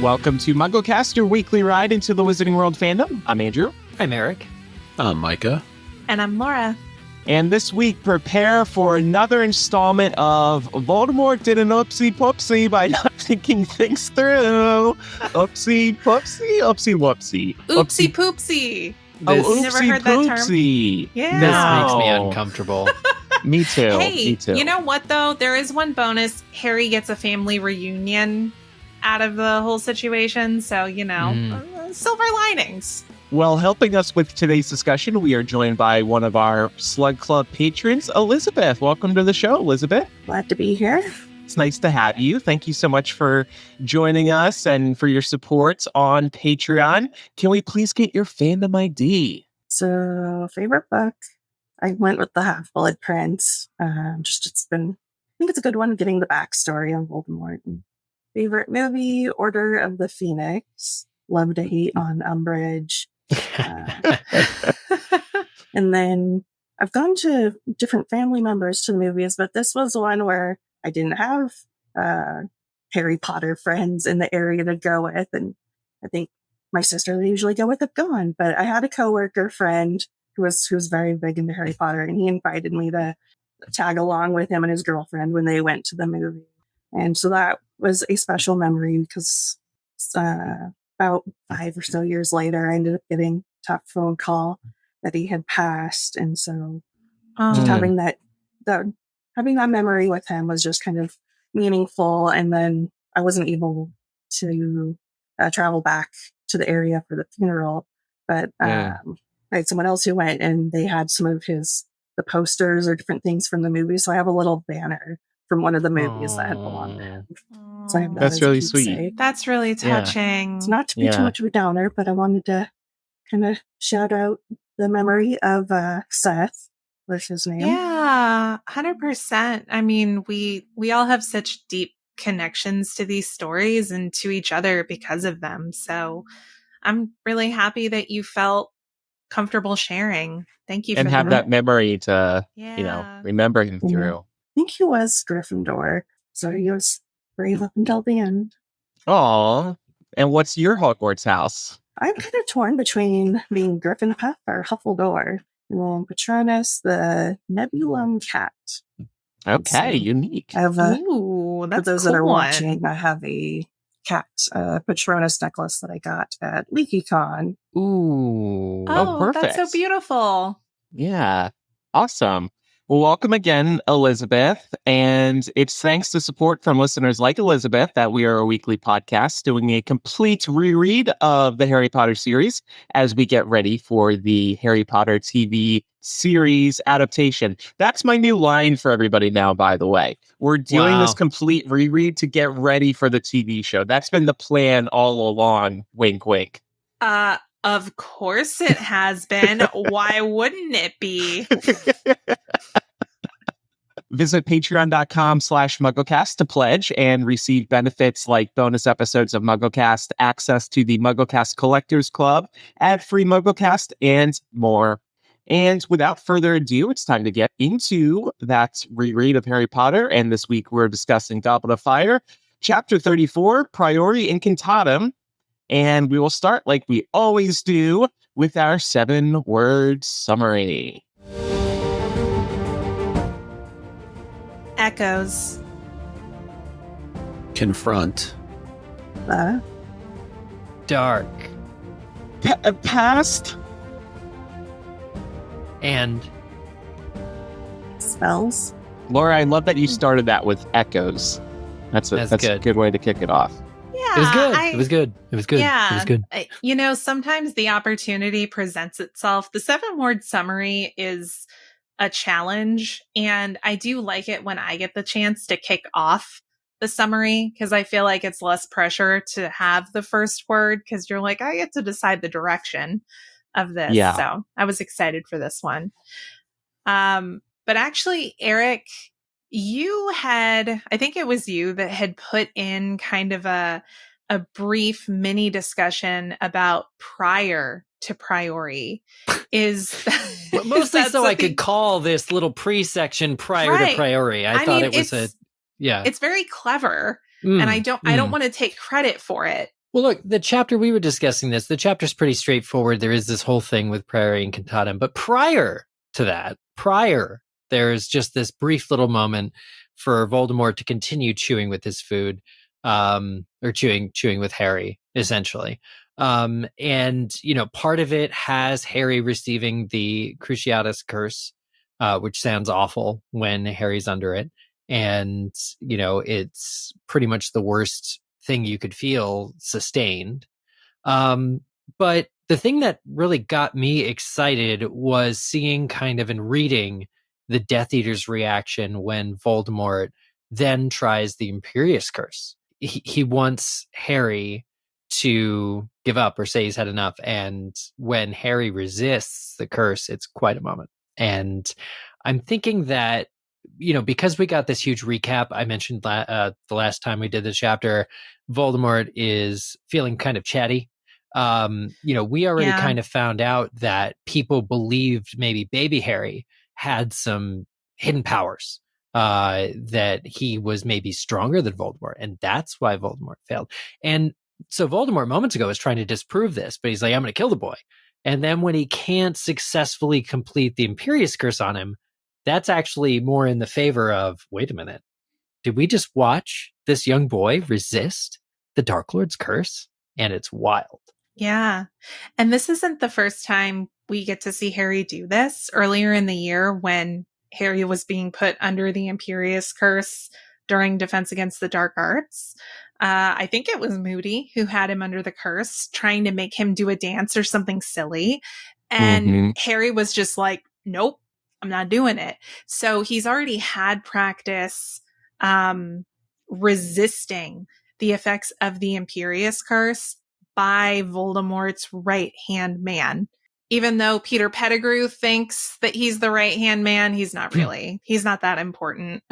Welcome to MuggleCast, your weekly ride into the Wizarding World fandom. I'm Andrew. I'm Eric. I'm Micah. And I'm Laura. And this week, prepare for another installment of Voldemort did an oopsie-poopsie by not thinking things through. Oopsie-poopsie, oopsie-whoopsie. Oopsie-poopsie. Oh, Never heard that term? oopsie-poopsie. Yeah. This makes me uncomfortable. Me too. Hey, Me too. you know what, though? There is one bonus. Harry gets a family reunion out of the whole situation. So, silver linings. Well, helping us with today's discussion, we are joined by one of our Slug Club patrons, Elizabeth. Welcome to the show, Elizabeth. Glad to be here. It's nice to have you. Thank you so much for joining us and for your support on Patreon. Can we please get your fandom ID? So, favorite book? I went with the Half-Blood Prince. I think it's a good one, getting the backstory on Voldemort. And favorite movie? Order of the Phoenix. Love to hate on Umbridge. And then I've gone to different family members to the movies, but this was one where I didn't have Harry Potter friends in the area to go with, and I think my sister they usually go with have gone. But I had a coworker friend who was very big into Harry Potter, and he invited me to tag along with him and his girlfriend when they went to the movie, and so that was a special memory because about 5 or so years later, I ended up getting a tough phone call that he had passed. And so just having that memory with him was just kind of meaningful. And then I wasn't able to travel back to the area for the funeral, but I had someone else who went and they had some of the posters or different things from the movie. So I have a little banner from one of the movies that had belonged to him. So I have That's really sweet. That's really touching. It's not to be too much of a downer, but I wanted to kind of shout out the memory of Seth, was his name. Yeah, 100%. I mean, we all have such deep connections to these stories and to each other because of them. So I'm really happy that you felt comfortable sharing. Thank you for and have that memory to, remember him Yeah. through. I think he was Gryffindor, so he was brave up until the end. Aw. And what's your Hogwarts house? I'm kind of torn between being Gryffindor or Huffledore. And then Patronus, the Nebulum cat. Okay, So, unique. I have Ooh, that's for those cool that are one. watching, I have a cat Patronus necklace that I got at LeakyCon. Ooh. Oh, perfect. that's so beautiful. Yeah. Awesome. Well, welcome again, Elizabeth. And it's thanks to support from listeners like Elizabeth that we are a weekly podcast doing a complete reread of the Harry Potter series as we get ready for the Harry Potter TV series adaptation. That's my new line for everybody now, by the way. We're doing this complete reread to get ready for the TV show. That's been the plan all along. Wink, wink. Of course it has been. Why wouldn't it be? Visit patreon.com/MuggleCast to pledge and receive benefits like bonus episodes of MuggleCast, access to the MuggleCast Collectors Club, ad-free MuggleCast, and more. And without further ado, it's time to get into that reread of Harry Potter. And this week we're discussing Goblet of Fire, Chapter 34, Priori Incantatem. And we will start like we always do with our 7-word summary. Echoes. Confront. Dark. Past. And Spells. Laura, I love that you started that with echoes. That's a good way to kick it off. Yeah, it was good. It was good. It was good. Yeah, it was good. Sometimes the opportunity presents itself. The 7-word summary is a challenge, and I do like it when I get the chance to kick off the summary because I feel like it's less pressure to have the first word because you're like, I get to decide the direction of this. Yeah. So I was excited for this one. But actually, Eric, I think it was you that had put in kind of a brief mini discussion about prior to Priori. Mostly so I could call this little pre-section prior to Priori. I thought it was it's very clever, and I don't want to take credit for it. Well, look, the chapter we were discussing the chapter's pretty straightforward. There is this whole thing with Priori Incantatem, but prior to that, there's just this brief little moment for Voldemort to continue chewing with his food, or chewing with Harry, essentially. And, part of it has Harry receiving the Cruciatus Curse, which sounds awful when Harry's under it. And, it's pretty much the worst thing you could feel sustained. But the thing that really got me excited was seeing kind of and reading the Death Eater's reaction when Voldemort then tries the Imperius Curse. He wants Harry to give up or say he's had enough. And when Harry resists the curse, it's quite a moment. And I'm thinking that, because we got this huge recap, I mentioned the last time we did the chapter, Voldemort is feeling kind of chatty. We already kind of found out that people believed maybe baby Harry had some hidden powers, that he was maybe stronger than Voldemort. And that's why Voldemort failed. And so Voldemort moments ago was trying to disprove this, but he's like, I'm going to kill the boy. And then when he can't successfully complete the Imperius Curse on him, that's actually more in the favor of, wait a minute, did we just watch this young boy resist the Dark Lord's curse? And it's wild. Yeah. And this isn't the first time we get to see Harry do this. Earlier in the year, when Harry was being put under the Imperius Curse during Defense Against the Dark Arts, I think it was Moody who had him under the curse, trying to make him do a dance or something silly. And Harry was just like, nope, I'm not doing it. So he's already had practice resisting the effects of the Imperius Curse by Voldemort's right-hand man. Even though Peter Pettigrew thinks that he's the right-hand man, he's not really. He's not that important.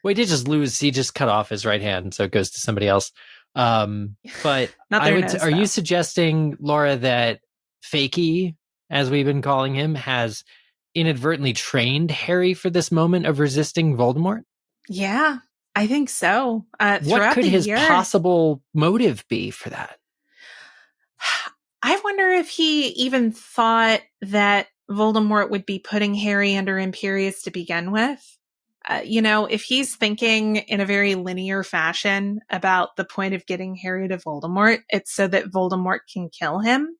Well, he did just lose. He just cut off his right hand, so it goes to somebody else. But are you suggesting, Laura, that Fakey, as we've been calling him, has inadvertently trained Harry for this moment of resisting Voldemort? Yeah, I think so. What could his possible motive be for that? I wonder if he even thought that Voldemort would be putting Harry under Imperius to begin with. If he's thinking in a very linear fashion about the point of getting Harry to Voldemort, it's so that Voldemort can kill him.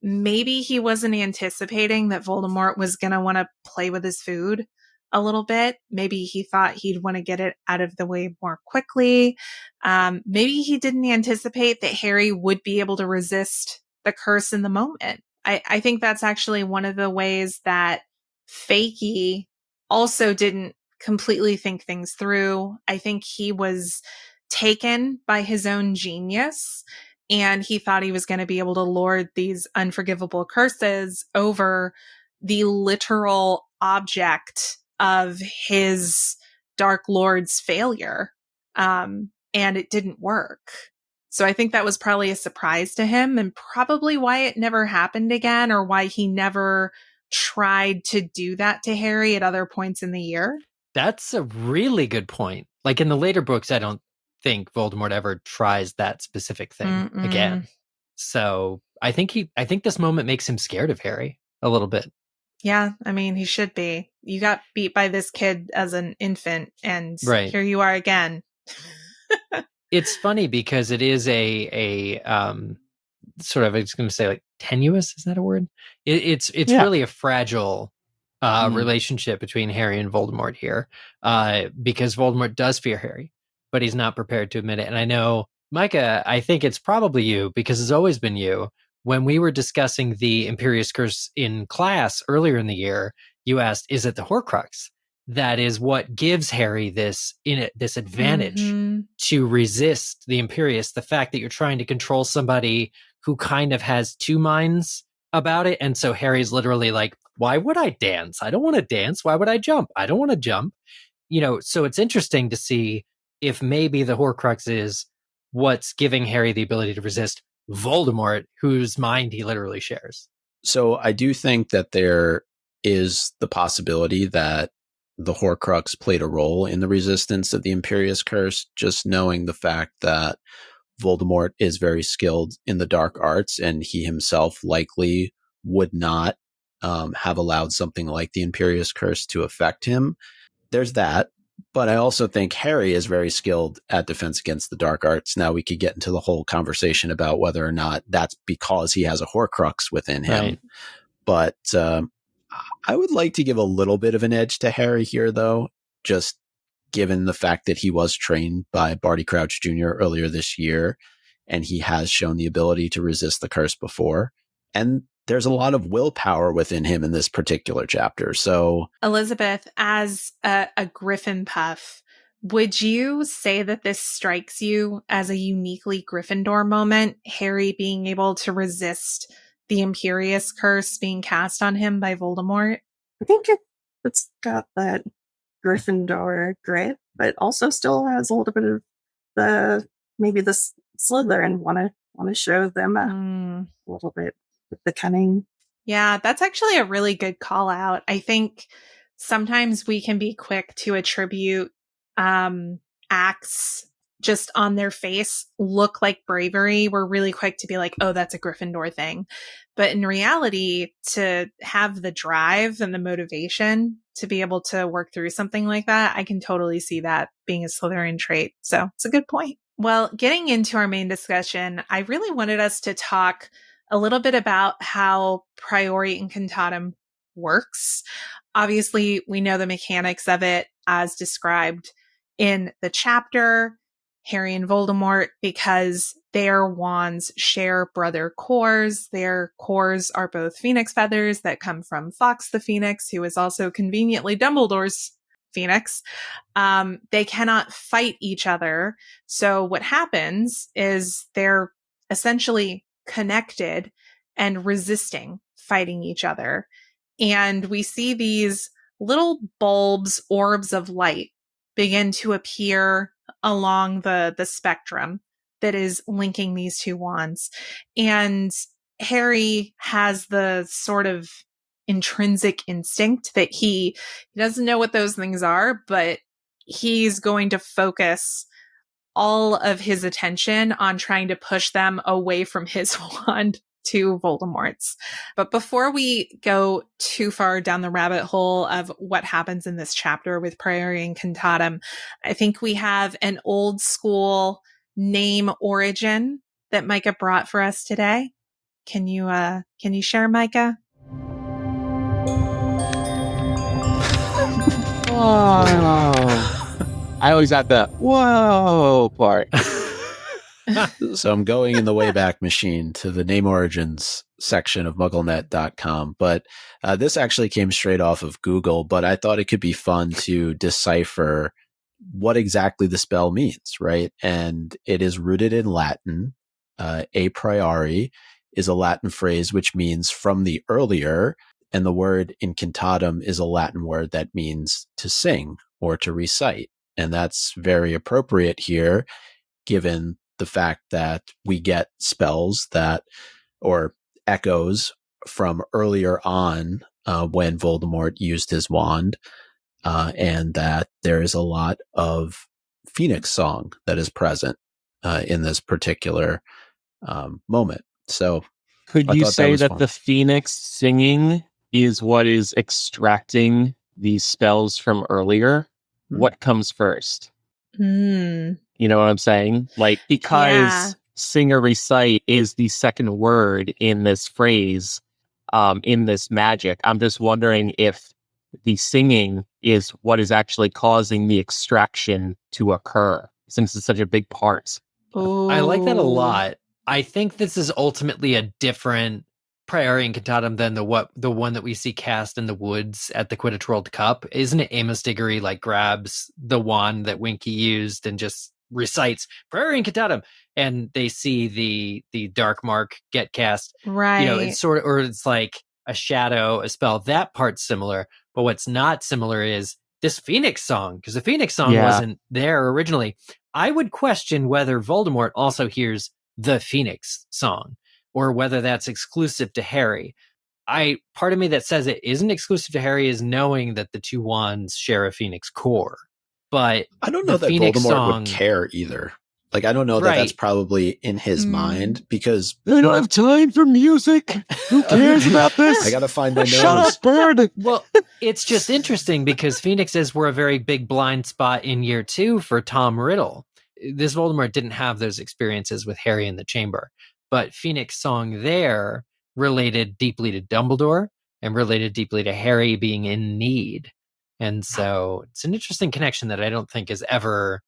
Maybe he wasn't anticipating that Voldemort was going to want to play with his food a little bit. Maybe he thought he'd want to get it out of the way more quickly. Maybe he didn't anticipate that Harry would be able to resist the curse in the moment. I think that's actually one of the ways that Fakey also didn't completely think things through. I think he was taken by his own genius, and he thought he was going to be able to lord these unforgivable curses over the literal object of his Dark Lord's failure. And it didn't work. So I think that was probably a surprise to him, and probably why it never happened again, or why he never tried to do that to Harry at other points in the year. That's a really good point. Like in the later books, I don't think Voldemort ever tries that specific thing again. So I think this moment makes him scared of Harry a little bit. Yeah, I mean, he should be. You got beat by this kid as an infant, and Here you are again. It's funny because it is a sort of, I was going to say, like, tenuous. Is that a word? It's really a fragile relationship between Harry and Voldemort here, because Voldemort does fear Harry, but he's not prepared to admit it. And I know, Micah, I think it's probably you, because it's always been you. When we were discussing the Imperius Curse in class earlier in the year, you asked, is it the Horcrux that is what gives Harry this advantage to resist the Imperius? The fact that you're trying to control somebody who kind of has two minds about it. And so Harry's literally like, why would I dance? I don't want to dance. Why would I jump? I don't want to jump. So it's interesting to see if maybe the Horcrux is what's giving Harry the ability to resist Voldemort, whose mind he literally shares. So I do think that there is the possibility that the Horcrux played a role in the resistance of the Imperius Curse, just knowing the fact that Voldemort is very skilled in the dark arts, and he himself likely would not have allowed something like the Imperius Curse to affect him. There's that. But I also think Harry is very skilled at defense against the dark arts. Now we could get into the whole conversation about whether or not that's because he has a Horcrux within him. Right. But I would like to give a little bit of an edge to Harry here, though, just given the fact that he was trained by Barty Crouch Jr. earlier this year, and he has shown the ability to resist the curse before. And there's a lot of willpower within him in this particular chapter. So, Elizabeth, as a Griffin puff, would you say that this strikes you as a uniquely Gryffindor moment, Harry being able to resist the Imperius Curse being cast on him by Voldemort? I think it's got that Gryffindor grit, but also still has a little bit of the Slytherin want to show them a little bit with the cunning. Yeah, that's actually a really good call out. I think sometimes we can be quick to attribute acts just on their face look like bravery. We're really quick to be like, oh, that's a Gryffindor thing. But in reality, to have the drive and the motivation to be able to work through something like that, I can totally see that being a Slytherin trait. So it's a good point. Well, getting into our main discussion, I really wanted us to talk a little bit about how Priori Incantatem works. Obviously, we know the mechanics of it as described in the chapter, Harry and Voldemort, because their wands share brother cores. Their cores are both phoenix feathers that come from Fawkes the Phoenix, who is also conveniently Dumbledore's Phoenix. They cannot fight each other. So what happens is they're essentially connected and resisting fighting each other. And we see these little bulbs, orbs of light begin to appear along the spectrum that is linking these two wands. And Harry has the sort of intrinsic instinct that he doesn't know what those things are, but he's going to focus all of his attention on trying to push them away from his wand to Voldemort's. But before we go too far down the rabbit hole of what happens in this chapter with Priori Incantatem, I think we have an old school name origin that Micah brought for us today. Can you share, Micah? Whoa. I always have the whoa part. So I'm going in the Wayback Machine to the name origins section of MuggleNet.com. But this actually came straight off of Google, but I thought it could be fun to decipher what exactly the spell means, right? And it is rooted in Latin. A priori is a Latin phrase which means from the earlier, and the word incantatem is a Latin word that means to sing or to recite. And that's very appropriate here, given the fact that we get spells that, or echoes from earlier on when Voldemort used his wand, and that there is a lot of Phoenix song that is present in this particular moment. So could you say that the Phoenix singing is what is extracting these spells from earlier? What comes first? You know what I'm saying? Like, because sing or recite is the second word in this phrase, in this magic, I'm just wondering if the singing is what is actually causing the extraction to occur, since it's such a big part. I like that a lot. I think this is ultimately a different Priori Incantatem than the one that we see cast in the woods at the Quidditch World Cup. Isn't it Amos Diggory grabs the wand that Winky used and just recites Priori Incantatem, and they see the dark mark get cast. Right. It's sort of, or it's like a shadow, a spell. That part's similar, but what's not similar is this Phoenix song, because the Phoenix song wasn't there originally. I would question whether Voldemort also hears the Phoenix song, or whether that's exclusive to Harry. Part of me that says it isn't exclusive to Harry is knowing that the two wands share a Phoenix core. But I don't know that Phoenix Voldemort song would care either. Like, I don't know that that's Right. probably in his mind, because I don't have time for music. Who cares about this? I got to find my Shut nose. up, bird. Well, it's just interesting because Phoenixes were a very big blind spot in year 2 for Tom Riddle. This Voldemort didn't have those experiences with Harry in the chamber, but Phoenix Song there related deeply to Dumbledore and related deeply to Harry being in need. And so it's an interesting connection that I don't think is ever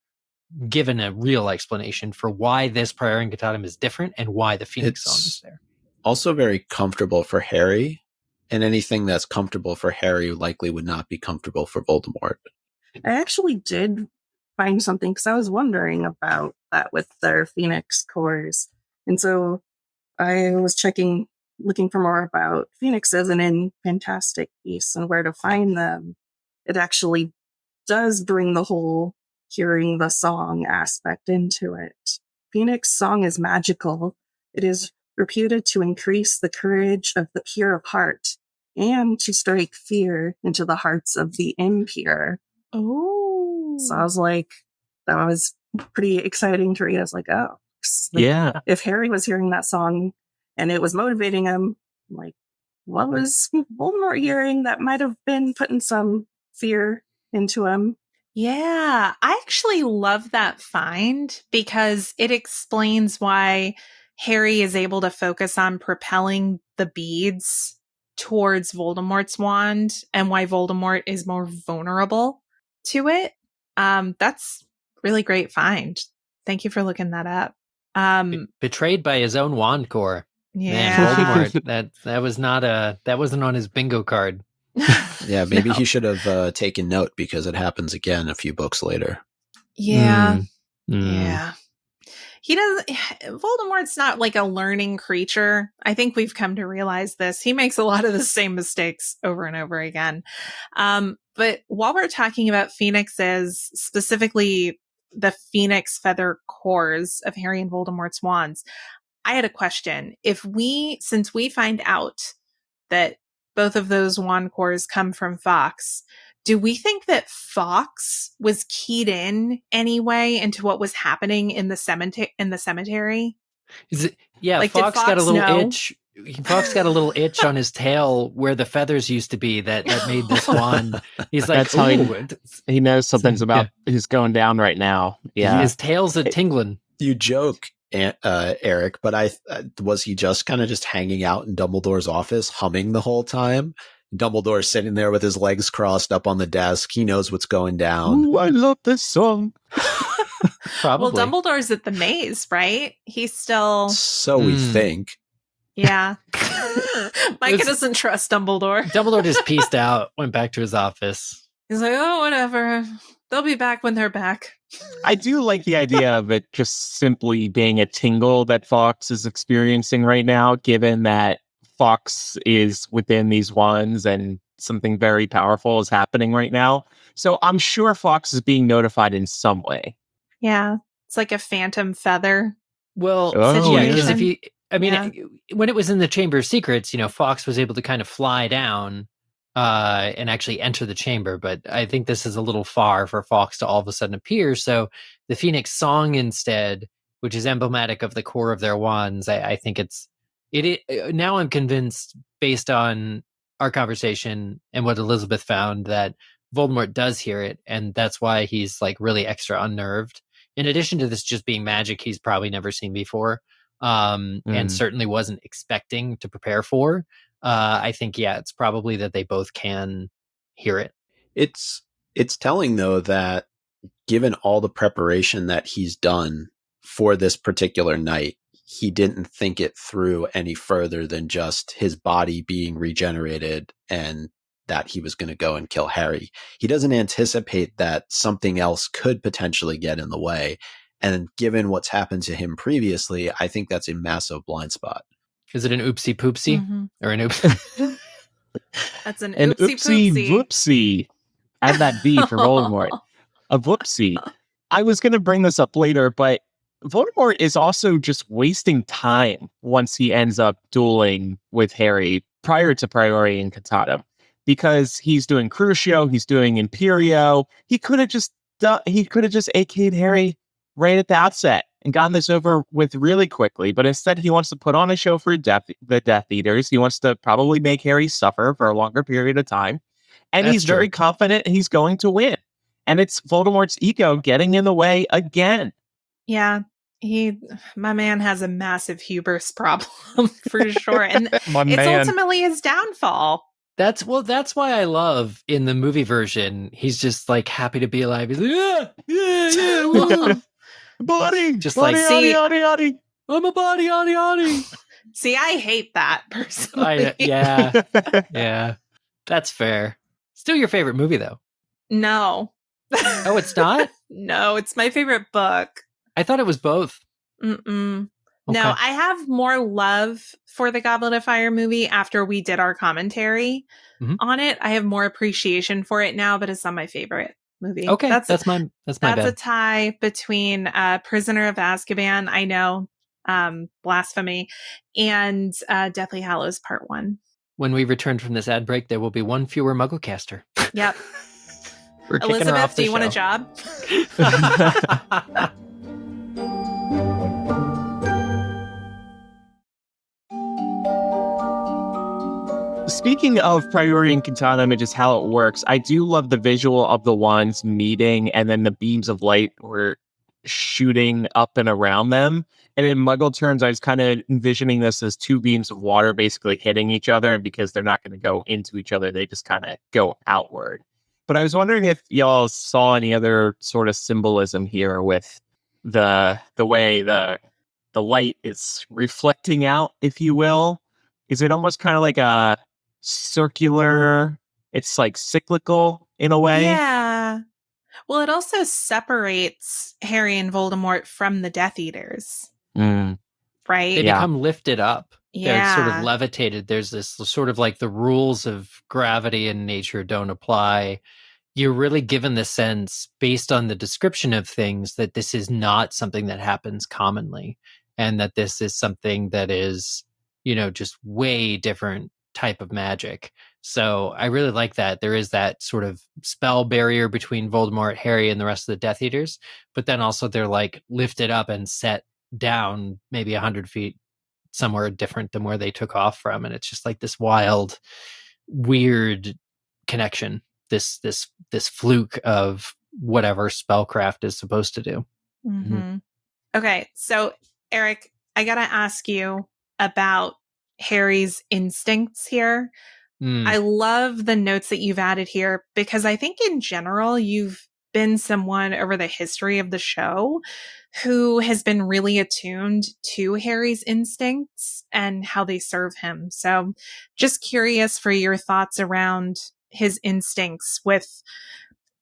given a real explanation for why this Priori Incantatem is different and why the Phoenix Song is there. Also very comfortable for Harry, and anything that's comfortable for Harry likely would not be comfortable for Voldemort. I actually did find something because I was wondering about that with their Phoenix cores. And so I was looking for more about Phoenixes, and in Fantastic Beasts and where to find them, it actually does bring the whole hearing the song aspect into it. Phoenix Song is magical. It is reputed to increase the courage of the pure of heart and to strike fear into the hearts of the impure. Oh. So I was like, that was pretty exciting to read. I was like, oh, Yeah. if Harry was hearing that song and it was motivating him, like, what was Voldemort hearing that might have been putting some fear into him? Yeah, I actually love that find because it explains why Harry is able to focus on propelling the beads towards Voldemort's wand and why Voldemort is more vulnerable to it. That's really great find. Thank you for looking that up. Betrayed by his own wand core. Yeah. Man, Voldemort, that wasn't on his bingo card. Yeah, maybe he should have taken note, because it happens again a few books later. Yeah. Mm. Yeah. Voldemort's not like a learning creature. I think we've come to realize this. He makes a lot of the same mistakes over and over again. But while we're talking about Phoenixes, specifically the Phoenix feather cores of Harry and Voldemort's wands, I had a question. Since we find out that both of those wand cores come from Fawkes, do we think that Fawkes was keyed in anyway into what was happening in the cemetery? Yeah, Like, did Fawkes got a Fawkes little know? itch. Fawkes got a little itch on his tail where the feathers used to be that made this wand. He's like, That's how ooh, he knows something's about he's going down right now. Yeah. his tail's a tingling. You joke, Eric, but was he just kind of just hanging out in Dumbledore's office, humming the whole time? Dumbledore's sitting there with his legs crossed up on the desk. He knows what's going down. Ooh, I love this song. Probably. Well, Dumbledore's at the maze, right? He's still, So we think. yeah. Micah It's- doesn't trust Dumbledore. Dumbledore just pieced out, went back to his office. He's like, oh, whatever. They'll be back when they're back. I do like the idea of it just simply being a tingle that Fawkes is experiencing right now, given that Fawkes is within these wands and something very powerful is happening right now. So I'm sure Fawkes is being notified in some way. Yeah. It's like a phantom feather. Well, Oh, yeah, because if situation. when it was in the Chamber of Secrets, Fawkes was able to kind of fly down and actually enter the chamber. But I think this is a little far for Fawkes to all of a sudden appear. So the Phoenix Song instead, which is emblematic of the core of their wands, I think now I'm convinced, based on our conversation and what Elizabeth found, that Voldemort does hear it, and that's why he's like really extra unnerved. In addition to this just being magic he's probably never seen before, and certainly wasn't expecting to prepare for. I think, it's probably that they both can hear it. It's telling, though, that given all the preparation that he's done for this particular night, he didn't think it through any further than just his body being regenerated and that he was going to go and kill Harry. He doesn't anticipate that something else could potentially get in the way. And given what's happened to him previously, I think that's a massive blind spot. Is it an oopsie poopsie Mhm. or an oopsie? That's an An oopsie oopsie poopsie. whoopsie. Add that V for Voldemort. A whoopsie. I was going to bring this up later, but Voldemort is also just wasting time once he ends up dueling with Harry prior to Priori Incantatem, because he's doing Crucio, he's doing Imperio. He could have just AK'd Harry right at the outset and gotten this over with really quickly. But instead, he wants to put on a show for the Death Eaters. He wants to probably make Harry suffer for a longer period of time. And That's he's very true. confident he's going to win. And it's Voldemort's ego getting in the way again. Yeah, my man has a massive hubris problem for sure. And My it's man. ultimately his downfall. That's why I love in the movie version, he's just like happy to be alive. He's like, yeah, woo. Buddy, Just buddy, like, see- yaddy, yaddy, I'm a body, yaddy, yaddy. See, I hate that personally. Yeah, yaddy. yeah. That's fair. Still your favorite movie, though. No. Oh, it's not? No, it's my favorite book. I thought it was both. Mm-mm. Okay. No, I have more love for the Goblet of Fire movie after we did our commentary Mhm. on it. I have more appreciation for it now, but it's not my favorite movie. Okay, that's my That's bad. a tie between Prisoner of Azkaban, I know, blasphemy, and Deathly Hallows Part 1. When we return from this ad break, there will be one fewer Mugglecaster. Yep. We're kicking her Elizabeth, off do the you want a show. job? Speaking of Priori Incantatem and just how it works, I do love the visual of the wands meeting and then the beams of light were shooting up and around them. And in Muggle terms, I was kind of envisioning this as two beams of water basically hitting each other. And because they're not going to go into each other, they just kind of go outward. But I was wondering if y'all saw any other sort of symbolism here with the way the light is reflecting out, if you will. Is it almost kind of like a circular? It's like cyclical in a way. Yeah. Well, it also separates Harry and Voldemort from the Death Eaters, Mm. right? They Yeah. become lifted up. They're sort of Yeah. levitated. There's this sort of like the rules of gravity and nature don't apply. You're really given the sense, based on the description of things, that this is not something that happens commonly, and that this is something that is, just way different type of magic. So I really like that. There is that sort of spell barrier between Voldemort, Harry, and the rest of the Death Eaters, but then also they're like lifted up and set down maybe 100 feet somewhere different than where they took off from. And it's just like this wild, weird connection, this fluke of whatever spellcraft is supposed to do. Mm-hmm. Okay, so Eric, I gotta ask you about Harry's instincts here. I love the notes that you've added here because I think in general you've been someone over the history of the show who has been really attuned to Harry's instincts and how they serve him. So just curious for your thoughts around his instincts with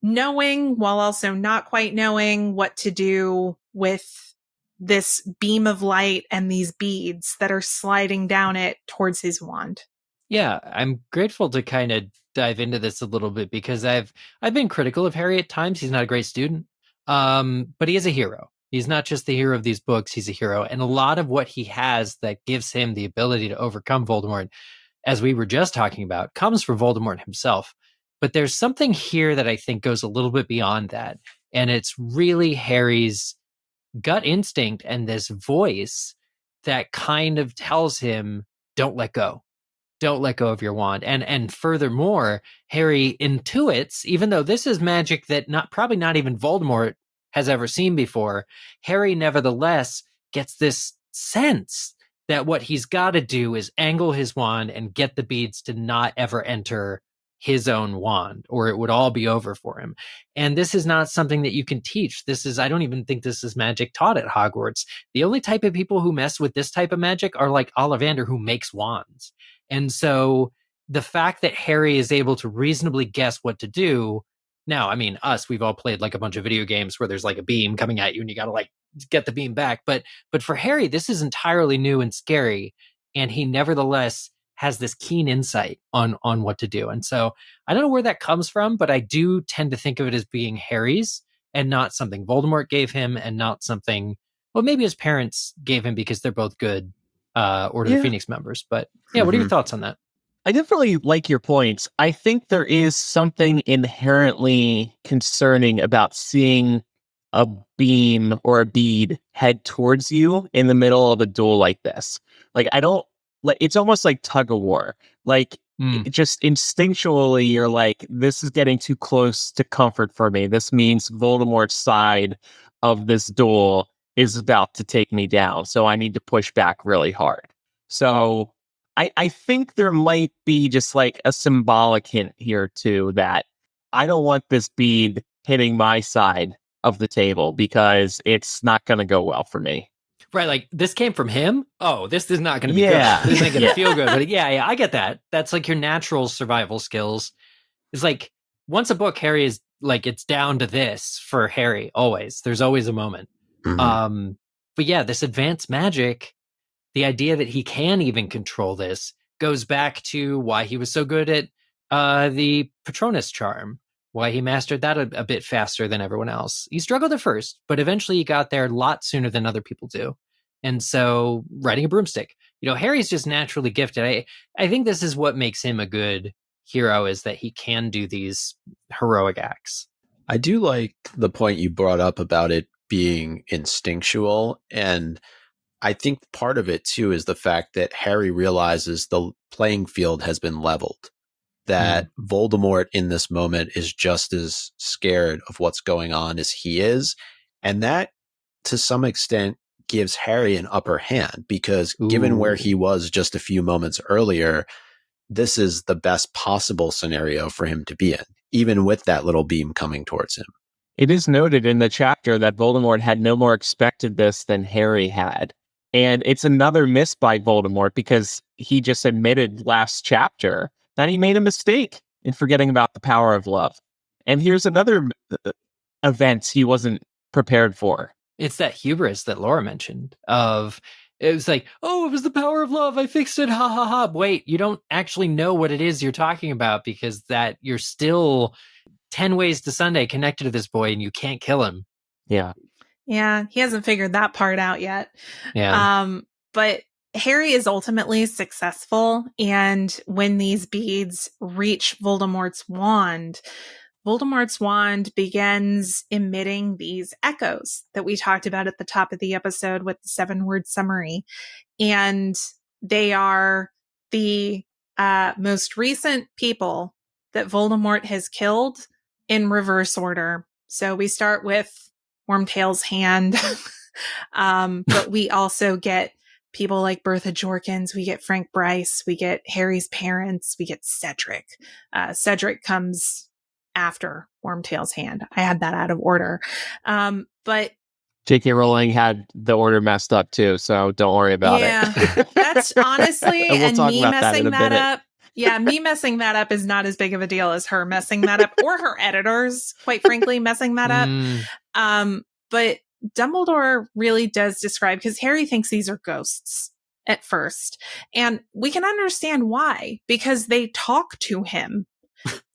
knowing while also not quite knowing what to do with this beam of light and these beads that are sliding down it towards his wand. Yeah, I'm grateful to kind of dive into this a little bit because I've been critical of Harry at times. He's not a great student, but he is a hero. He's not just the hero of these books. He's a hero. And a lot of what he has that gives him the ability to overcome Voldemort, as we were just talking about, comes from Voldemort himself. But there's something here that I think goes a little bit beyond that. And it's really Harry's gut instinct and this voice that kind of tells him, don't let go. Don't let go of your wand. And furthermore, Harry intuits, even though this is magic that probably not even Voldemort has ever seen before, Harry nevertheless gets this sense that what he's got to do is angle his wand and get the beads to not ever enter his own wand, or it would all be over for him. And this is not something that you can teach. I don't even think this is magic taught at Hogwarts. The only type of people who mess with this type of magic are like Ollivander, who makes wands. And so the fact that Harry is able to reasonably guess what to do. Now, I mean, we've all played like a bunch of video games where there's like a beam coming at you and you got to like get the beam back. But for Harry, this is entirely new and scary. And he nevertheless has this keen insight on what to do. And so I don't know where that comes from, but I do tend to think of it as being Harry's and not something Voldemort gave him and not something, well, maybe his parents gave him because they're both good Order of the Phoenix members. But yeah, what are your thoughts on that? I definitely like your points. I think there is something inherently concerning about seeing a beam or a bead head towards you in the middle of a duel like this. Like, I don't like, it's almost like tug of war. Like, it just instinctually, you're like, this is getting too close to comfort for me. This means Voldemort's side of this duel is about to take me down. So I need to push back really hard. So I think there might be just like a symbolic hint here too, that I don't want this bead hitting my side of the table because it's not going to go well for me. Right, like this came from him. Oh, this is not going to be Yeah. good. This ain't going to feel good. But yeah, I get that. That's like your natural survival skills. It's like once a book, Harry is like, it's down to this for Harry. Always, there's always a moment. But yeah, this advanced magic, the idea that he can even control this goes back to why he was so good at the Patronus charm. Why he mastered that a bit faster than everyone else. He struggled at first, but eventually he got there a lot sooner than other people do. And so, riding a broomstick, Harry's just naturally gifted. I think this is what makes him a good hero, is that he can do these heroic acts. I do like the point you brought up about it being instinctual. And I think part of it, too, is the fact that Harry realizes the playing field has been leveled. That Voldemort in this moment is just as scared of what's going on as he is. And that, to some extent, gives Harry an upper hand, because given where he was just a few moments earlier, this is the best possible scenario for him to be in, even with that little beam coming towards him. It is noted in the chapter that Voldemort had no more expected this than Harry had. And it's another miss by Voldemort, because he just admitted last chapter that he made a mistake in forgetting about the power of love. And here's another event he wasn't prepared for. It's that hubris that Laura mentioned of, it was like, oh, it was the power of love. I fixed it. Ha ha ha. Wait, you don't actually know what it is you're talking about, because that you're still 10 ways to Sunday connected to this boy and you can't kill him. Yeah. Yeah, he hasn't figured that part out yet. Yeah. But Harry is ultimately successful, and when these beads reach Voldemort's wand begins emitting these echoes that we talked about at the top of the episode with the 7-word summary. And they are the most recent people that Voldemort has killed in reverse order. So we start with Wormtail's hand, but we also get people like Bertha Jorkins, we get Frank Bryce, we get Harry's parents, we get Cedric. Cedric comes after Wormtail's hand. I had that out of order. But J.K. Rowling had the order messed up too, so don't worry about it. That's honestly, and we'll me messing that up. Yeah, me messing that up is not as big of a deal as her messing that up, or her editors, quite frankly, messing that up. But Dumbledore really does describe, because Harry thinks these are ghosts at first. And we can understand why, because they talk to him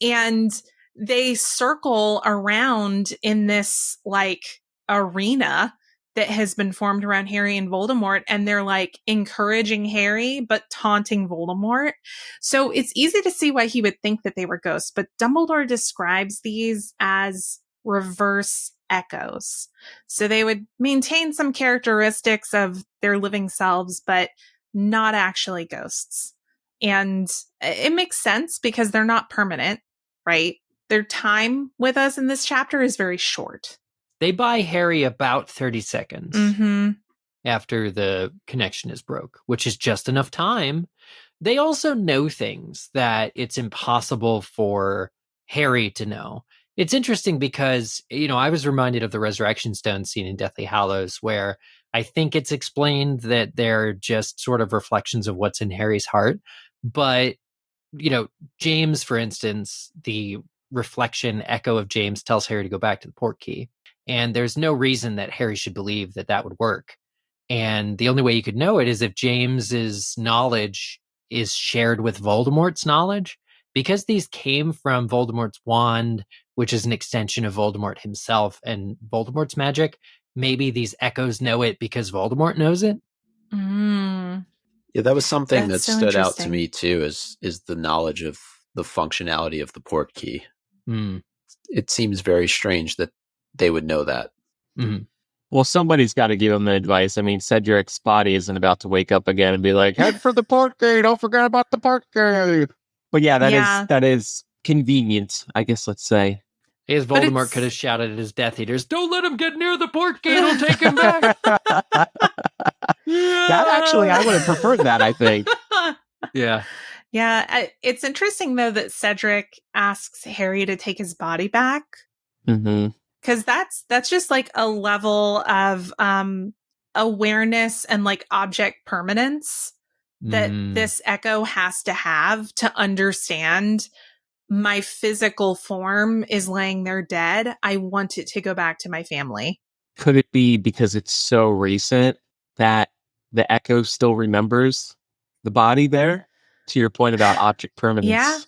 and they circle around in this like arena that has been formed around Harry and Voldemort. And they're like encouraging Harry, but taunting Voldemort. So it's easy to see why he would think that they were ghosts. But Dumbledore describes these as reverse echoes. So they would maintain some characteristics of their living selves, but not actually ghosts. And it makes sense because they're not permanent, right? Their time with us in this chapter is very short. They buy Harry about 30 seconds after the connection is broke, which is just enough time. They also know things that it's impossible for Harry to know. It's interesting because, I was reminded of the Resurrection Stone scene in Deathly Hallows, where I think it's explained that they're just sort of reflections of what's in Harry's heart. But, James, for instance, the reflection echo of James tells Harry to go back to the Portkey. And there's no reason that Harry should believe that that would work. And the only way you could know it is if James's knowledge is shared with Voldemort's knowledge. Because these came from Voldemort's wand, which is an extension of Voldemort himself and Voldemort's magic, maybe these echoes know it because Voldemort knows it. Yeah, that was something that stood out to me too, is the knowledge of the functionality of the Portkey. It seems very strange that they would know that. Mhm. Well, somebody's got to give him the advice. I mean, Cedric's body isn't about to wake up again and be like, head for the park gate. Don't forget about the park gate. But yeah, that is convenient, I guess, let's say. I guess But Voldemort it's- could have shouted at his Death Eaters, "Don't let him get near the port gate. I'll take him back." That actually, I would have preferred that, I think. Yeah. Yeah, it's interesting though that Cedric asks Harry to take his body back, Mm-hmm. because that's just like a level of awareness and like object permanence that this Echo has to have to understand my physical form is laying there dead. I want it to go back to my family. Could it be because it's so recent that the Echo still remembers the body there? To your point about object permanence. Yeah.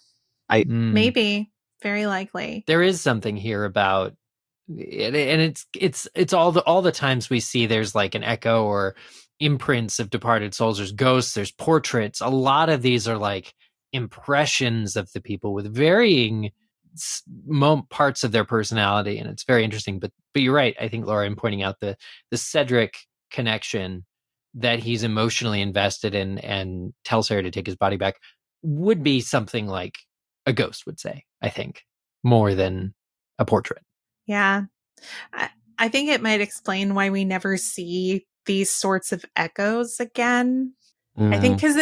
I Maybe. Very likely. There is something here about, and it's all the times we see there's like an echo or imprints of departed souls. There's ghosts. There's portraits. A lot of these are like impressions of the people with varying parts of their personality, and it's very interesting. But you're right. I think, Laura, in pointing out the Cedric connection that he's emotionally invested in and tells Harry to take his body back would be something like a ghost would say, I think, more than a portrait. Yeah. I think it might explain why we never see these sorts of echoes again. I think because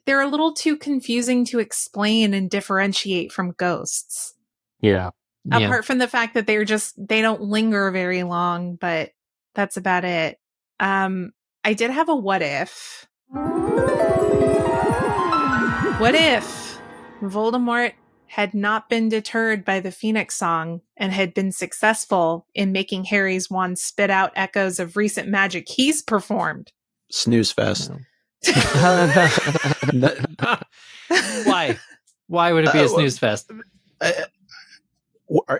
they're a little too confusing to explain and differentiate from ghosts. Yeah. Apart from the fact that they don't linger very long, but that's about it. I did have a what if. What if Voldemort had not been deterred by the Phoenix song and had been successful in making Harry's wand spit out echoes of recent magic he's performed? Snooze fest. Why? Why would it be a snooze fest?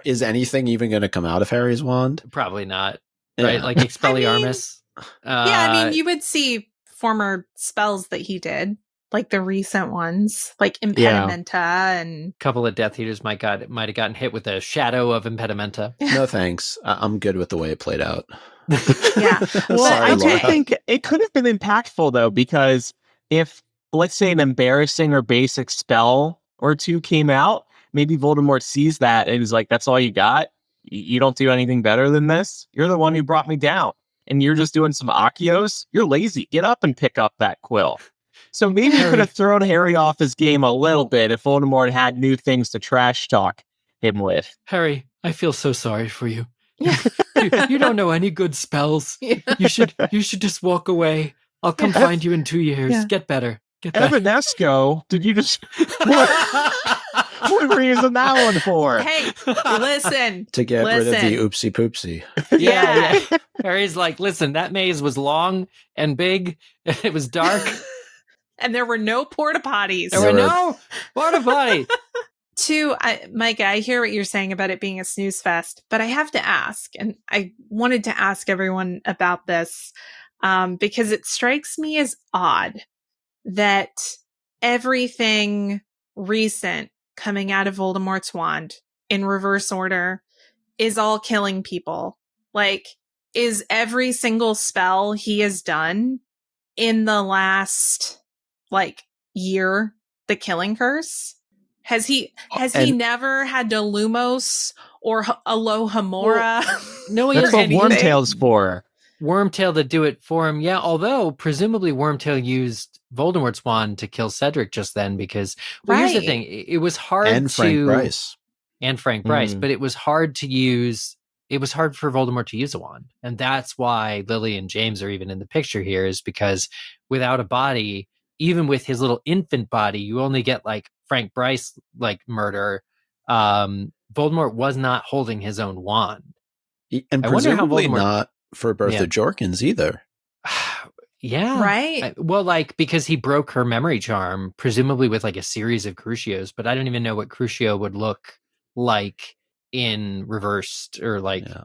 Is anything even going to come out of Harry's wand? Probably not. Yeah. Right? Like Expelliarmus. Yeah, I mean, you would see former spells that he did, like the recent ones, like Impedimenta and a couple of Death Eaters might have gotten hit with a shadow of Impedimenta. No thanks. I'm good with the way it played out. Yeah. Well, Sorry, I do Laura. think it could have been impactful though, because if, let's say, an embarrassing or basic spell or two came out, maybe Voldemort sees that and is like, "That's all you got? You don't do anything better than this? You're the one who brought me down, and you're just doing some Accios? You're lazy. Get up and pick up that quill." So maybe it could have thrown Harry off his game a little bit if Voldemort had new things to trash talk him with. Harry, I feel so sorry for you. You don't know any good spells. Yeah. You should just walk away. I'll come find you in 2 years. Yeah. Get better. Get better. Evanesco, did you just... What were you using that one for? Hey, listen. To get rid of Listen. the oopsie poopsie. Yeah. Harry's like, listen, that maze was long and big. It was dark. And there were no porta potties. There were no porta potty. Mike, I hear what you're saying about it being a snooze fest, but I have to ask, and I wanted to ask everyone about this, because it strikes me as odd that everything recent coming out of Voldemort's wand in reverse order is all killing people. Like, is every single spell he has done in the last, year the killing curse? Has he never had to Lumos or Alohomora? No, he That's has what anything. Wormtail's for. Wormtail to do it for him. Yeah, although presumably Wormtail used Voldemort's wand to kill Cedric just then, because here's the Right. thing. It was hard And Frank Bryce. and Frank Bryce, Mm. but it was hard to use. It was hard for Voldemort to use a wand. And that's why Lily and James are even in the picture here, is because without a body, even with his little infant body, you only get like Frank Bryce murder. Voldemort was not holding his own wand. And I wonder how presumably Voldemort- not for Bertha Yeah. Jorkins either. Yeah. Right? Because he broke her memory charm, presumably with like a series of Crucios, but I don't even know what Crucio would look like in reversed or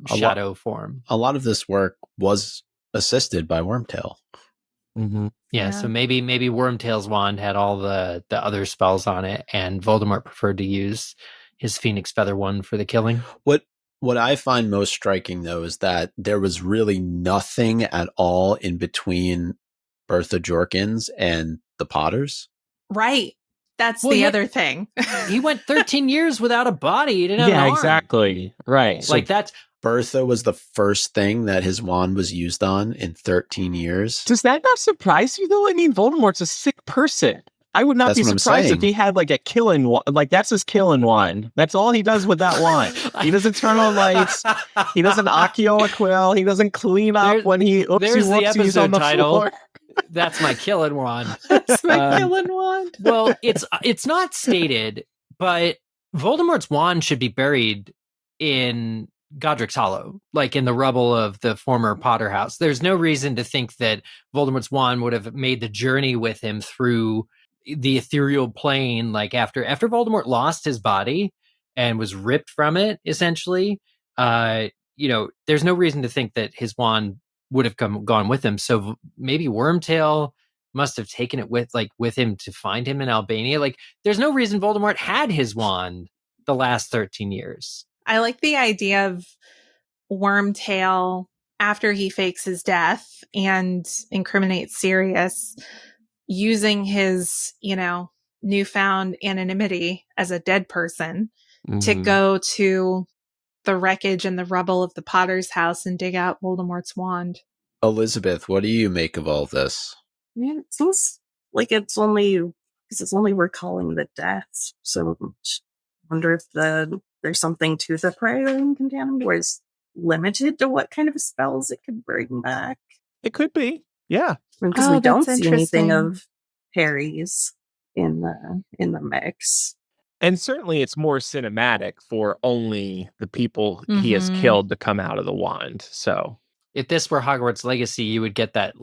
shadow form. A lot of this work was assisted by Wormtail. Mm-hmm. Yeah, so maybe Wormtail's wand had all the other spells on it, and Voldemort preferred to use his Phoenix Feather one for the killing. What What I find most striking, though, is that there was really nothing at all in between Bertha Jorkins and the Potters. Right. That's Well, the yeah. other thing. He went 13 years without a body. He didn't have an Yeah, arm. exactly. Right. So Like that's Bertha was the first thing that his wand was used on in 13 years. Does that not surprise you, though? I mean, Voldemort's a sick person. I would not That's be what I'm surprised if saying. he had like a killing wand. Like, that's his killing wand. That's all he does with that wand. He doesn't turn on lights. He doesn't Accio a quill. He doesn't clean up when he there's the whoopsies on episode the title. floor. That's my killing wand. That's my killing wand. Well, it's not stated, but Voldemort's wand should be buried in Godric's Hollow, like in the rubble of the former Potter house. There's no reason to think that Voldemort's wand would have made the journey with him through the ethereal plane, like after Voldemort lost his body and was ripped from it, essentially. There's no reason to think that his wand would have gone with him. So maybe Wormtail must have taken it with him to find him in Albania. Like, there's no reason Voldemort had his wand the last 13 years. I like the idea of Wormtail, after he fakes his death and incriminates Sirius, using his, newfound anonymity as a dead person to go to the wreckage and the rubble of the Potter's house and dig out Voldemort's wand. Elizabeth, what do you make of all this? Yeah, it seems like it's only recalling the deaths. So I wonder if there's something to the Priori Incantatem where it's limited to what kind of spells it could bring back. It could be. Yeah. Because we don't that's see anything interesting. of Harry's in the mix. And certainly it's more cinematic for only the people he has Mhm. killed to come out of the wand. So If this were Hogwarts Legacy, you would get that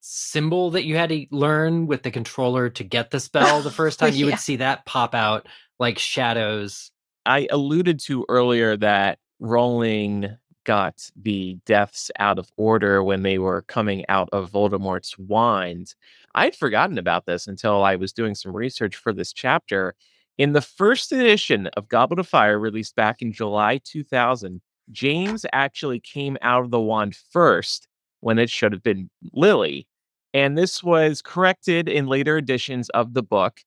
symbol that you had to learn with the controller to get the spell the first time. You Yeah. would see that pop out like shadows. I alluded to earlier that Rowling got the deaths out of order when they were coming out of Voldemort's wand. I'd forgotten about this until I was doing some research for this chapter. In the first edition of Goblet of Fire, released back in July 2000, James actually came out of the wand first when it should have been Lily. And this was corrected in later editions of the book.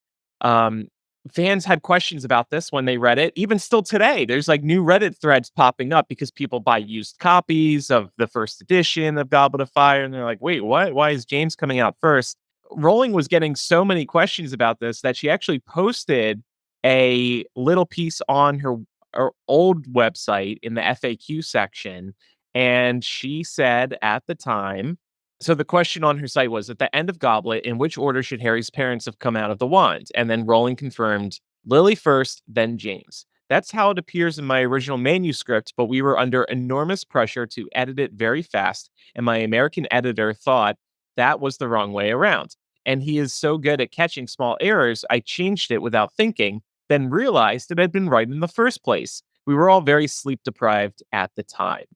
Fans had questions about this when they read it. Even still today, there's like new Reddit threads popping up because people buy used copies of the first edition of Goblet of Fire. And they're like, wait, what? Why is James coming out first? Rowling was getting so many questions about this that she actually posted a little piece on her old website in the FAQ section. And she said at the time, so the question on her site was, at the end of Goblet, in which order should Harry's parents have come out of the wand? And then Rowling confirmed, Lily first, then James. That's how it appears in my original manuscript, but we were under enormous pressure to edit it very fast, and my American editor thought that was the wrong way around. And he is so good at catching small errors, I changed it without thinking, then realized it had been right in the first place. We were all very sleep deprived at the time.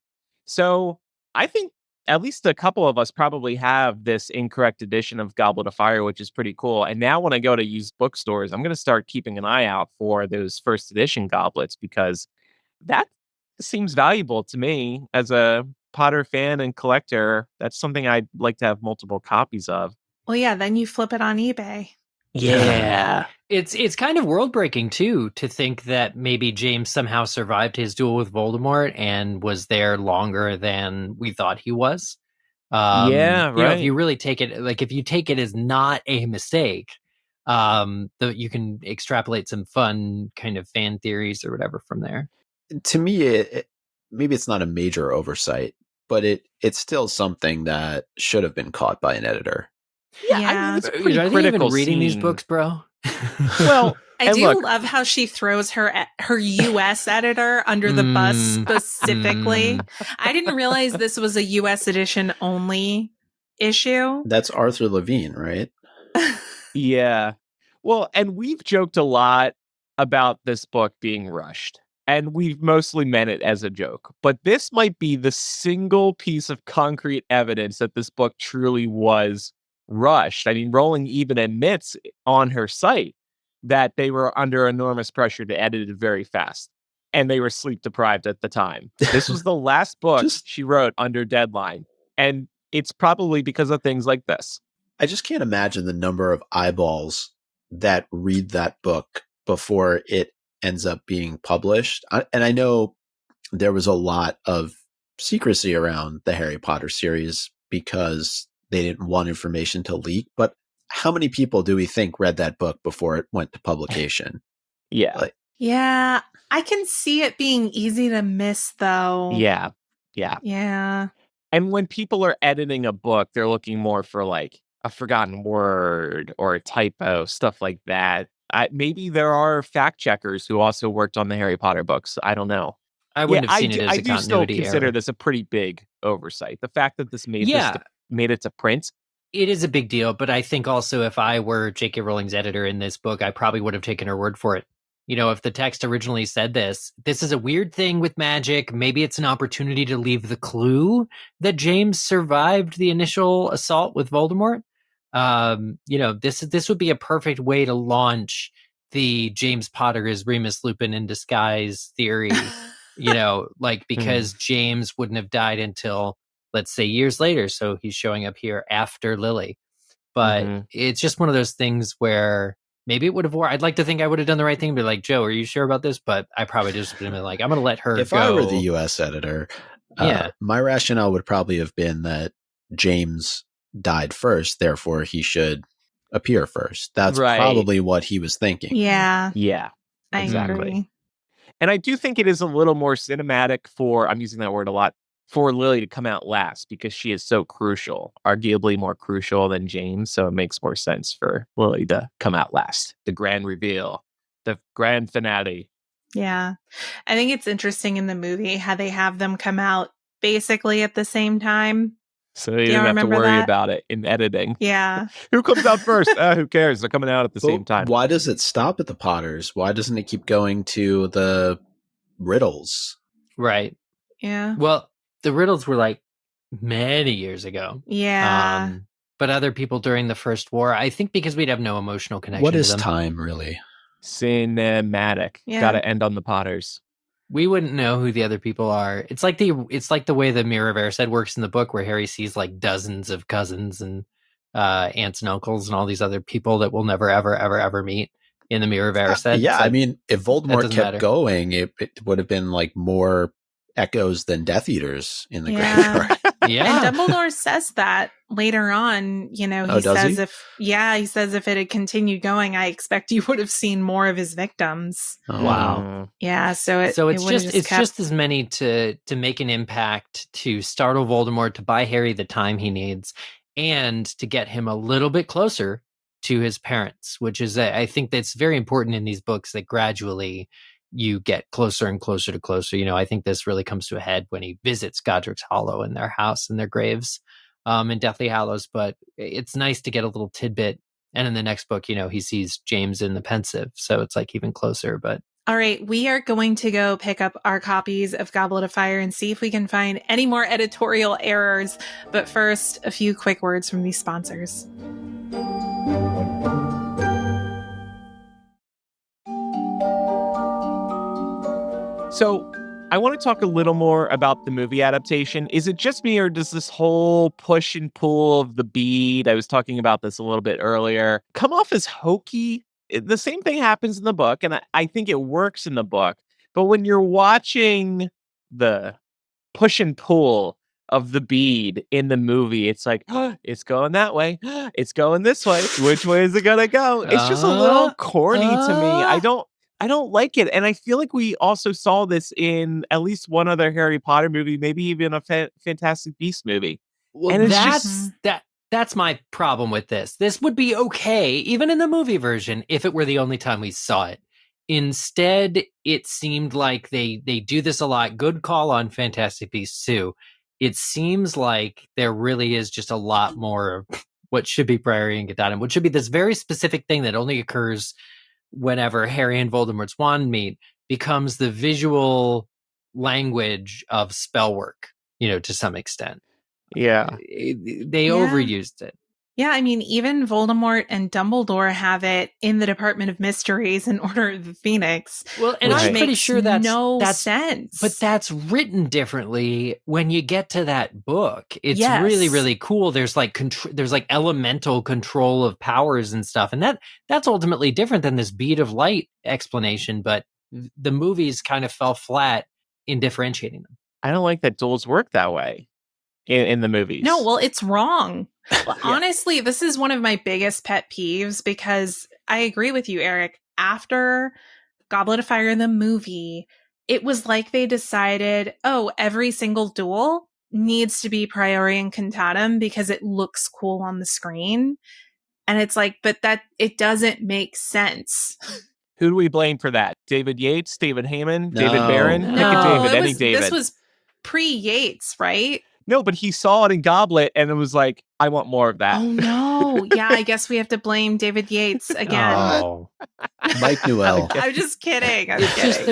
So I think at least a couple of us probably have this incorrect edition of Goblet of Fire, which is pretty cool. And now when I go to used bookstores, I'm going to start keeping an eye out for those first edition goblets because that seems valuable to me as a Potter fan and collector. That's something I'd like to have multiple copies of. Well, yeah, then you flip it on eBay. Yeah. It's kind of world breaking too to think that maybe James somehow survived his duel with Voldemort and was there longer than we thought he was. Yeah, right. If you really take it, like if you take it as not a mistake, you can extrapolate some fun kind of fan theories or whatever from there. To me, maybe it's not a major oversight, but it's still something that should have been caught by an editor. Yeah, I mean, it's a pretty Are they critical even reading these scene. books, bro? Well, I and do look, love how she throws her US editor under the bus specifically. I didn't realize this was a US edition only issue. That's Arthur Levine, right? yeah. Well, and we've joked a lot about this book being rushed, and we've mostly meant it as a joke. But this might be the single piece of concrete evidence that this book truly was rushed. I mean, Rowling even admits on her site that they were under enormous pressure to edit it very fast. and they were sleep deprived at the time. This was the last book she wrote under deadline. And it's probably because of things like this. I just can't imagine the number of eyeballs that read that book before it ends up being published. And I know there was a lot of secrecy around the Harry Potter series because they didn't want information to leak. But how many people do we think read that book before it went to publication? Yeah. Yeah. I can see it being easy to miss, though. Yeah. Yeah. And when people are editing a book, they're looking more for like a forgotten word or a typo, stuff like that. Maybe there are fact checkers who also worked on the Harry Potter books. I don't know. I wouldn't have seen it as a I do still continuity consider error. this a pretty big oversight. The fact that this made made it to print. It is a big deal, but I think also if I were J.K. Rowling's editor in this book, I probably would have taken her word for it. You know, if the text originally said this is a weird thing with magic. Maybe it's an opportunity to leave the clue that James survived the initial assault with Voldemort. You know, this would be a perfect way to launch the James Potter is Remus Lupin in disguise theory. You know, like because James wouldn't have died until, let's say, years later. So he's showing up here after Lily. But it's just one of those things where maybe it would have worked. I'd like to think I would have done the right thing and be like, Joe, are you sure about this? But I probably just would have been like, I'm going to let her if go. I were the U.S. editor, my rationale would probably have been that James died first, therefore he should appear first. That's probably what he was thinking. Yeah. I agree. And I do think it is a little more cinematic for, I'm using that word a lot, for Lily to come out last because she is so crucial, arguably more crucial than James. So it makes more sense for Lily to come out last. The grand reveal, the grand finale. Yeah. I think it's interesting in the movie how they have them come out basically at the same time. So you don't have to worry about it in editing. Yeah. Who comes out first? Who cares? They're coming out at the same time. Why does it stop at the Potters? Why doesn't it keep going to the Riddles? Right. Yeah. Well, the Riddles were like many years ago. Yeah. But other people during the First War, I think because we'd have no emotional connection What to is them. time, really? Cinematic. Yeah. Gotta end on the Potters. We wouldn't know who the other people are. It's like the way the Mirror of Erised works in the book, where Harry sees like dozens of cousins and aunts and uncles and all these other people that we'll never ever meet in the Mirror of Erised. Yeah, like, I mean, if Voldemort kept matter. going, it would have been like more echoes than Death Eaters in the graveyard. Yeah. And Dumbledore says that later on, you know, he says if it had continued going, I expect you would have seen more of his victims. Oh, wow. Yeah, so it's just as many to make an impact, to startle Voldemort, to buy Harry the time he needs, and to get him a little bit closer to his parents, which is, I think that's very important in these books, that gradually you get closer and closer to closer. You know, I think this really comes to a head when he visits Godric's Hollow in their house and their graves in Deathly Hallows. But it's nice to get a little tidbit. And in the next book, you know, he sees James in the Pensive. So it's like even closer. But all right, we are going to go pick up our copies of Goblet of Fire and see if we can find any more editorial errors. But first, a few quick words from these sponsors. So I want to talk a little more about the movie adaptation. Is it just me, or does this whole push and pull of the bead, I was talking about this a little bit earlier, come off as hokey? The same thing happens in the book, and I think it works in the book. But when you're watching the push and pull of the bead in the movie, it's like, it's going that way. It's going this way. Which way is it going to go? It's just a little corny to me. I don't like it. And I feel like we also saw this in at least one other Harry Potter movie, maybe even a Fantastic Beasts movie. Well, and that's my problem with this. This would be okay, even in the movie version, if it were the only time we saw it. Instead, it seemed like they do this a lot. Good call on Fantastic Beasts 2. It seems like there really is just a lot more of what should be Priori Incantatem, which should be this very specific thing that only occurs whenever Harry and Voldemort's wand meet, becomes the visual language of spell work, you know, to some extent. Yeah. They overused it. Yeah, I mean, even Voldemort and Dumbledore have it in the Department of Mysteries in Order of the Phoenix. Well, and which I'm pretty makes sure no that's sense. but that's written differently when you get to that book. It's Yes. really, really cool. There's like there's like elemental control of powers and stuff, and that's ultimately different than this bead of light explanation. But the movies kind of fell flat in differentiating them. I don't like that duels work that way in the movies. No, well, it's wrong. Well, Yeah. honestly, this is one of my biggest pet peeves because I agree with you, Eric. After Goblet of Fire, the movie, it was like they decided, oh, every single duel needs to be Priori Incantatem because it looks cool on the screen. And it's like, but that it doesn't make sense. Who do we blame for that? David Yates, David Heyman, No. David Barron? Pick a No, David, any David. This was pre-Yates, right? No, but he saw it in Goblet and it was like, I want more of that. Oh no. Yeah, I guess we have to blame David Yates again. Oh. Mike Newell. I'm just kidding. It's just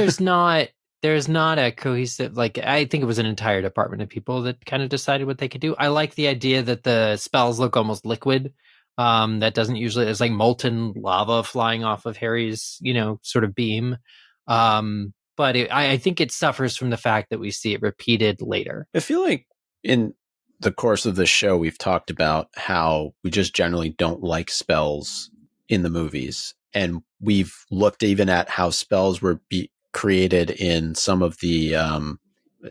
there's not a cohesive, like, I think it was an entire department of people that kind of decided what they could do. I like the idea that the spells look almost liquid. That doesn't usually, it's like molten lava flying off of Harry's, sort of beam. But I think it suffers from the fact that we see it repeated later. I feel like in the course of the show, we've talked about how we just generally don't like spells in the movies. And we've looked even at how spells were created in some of the,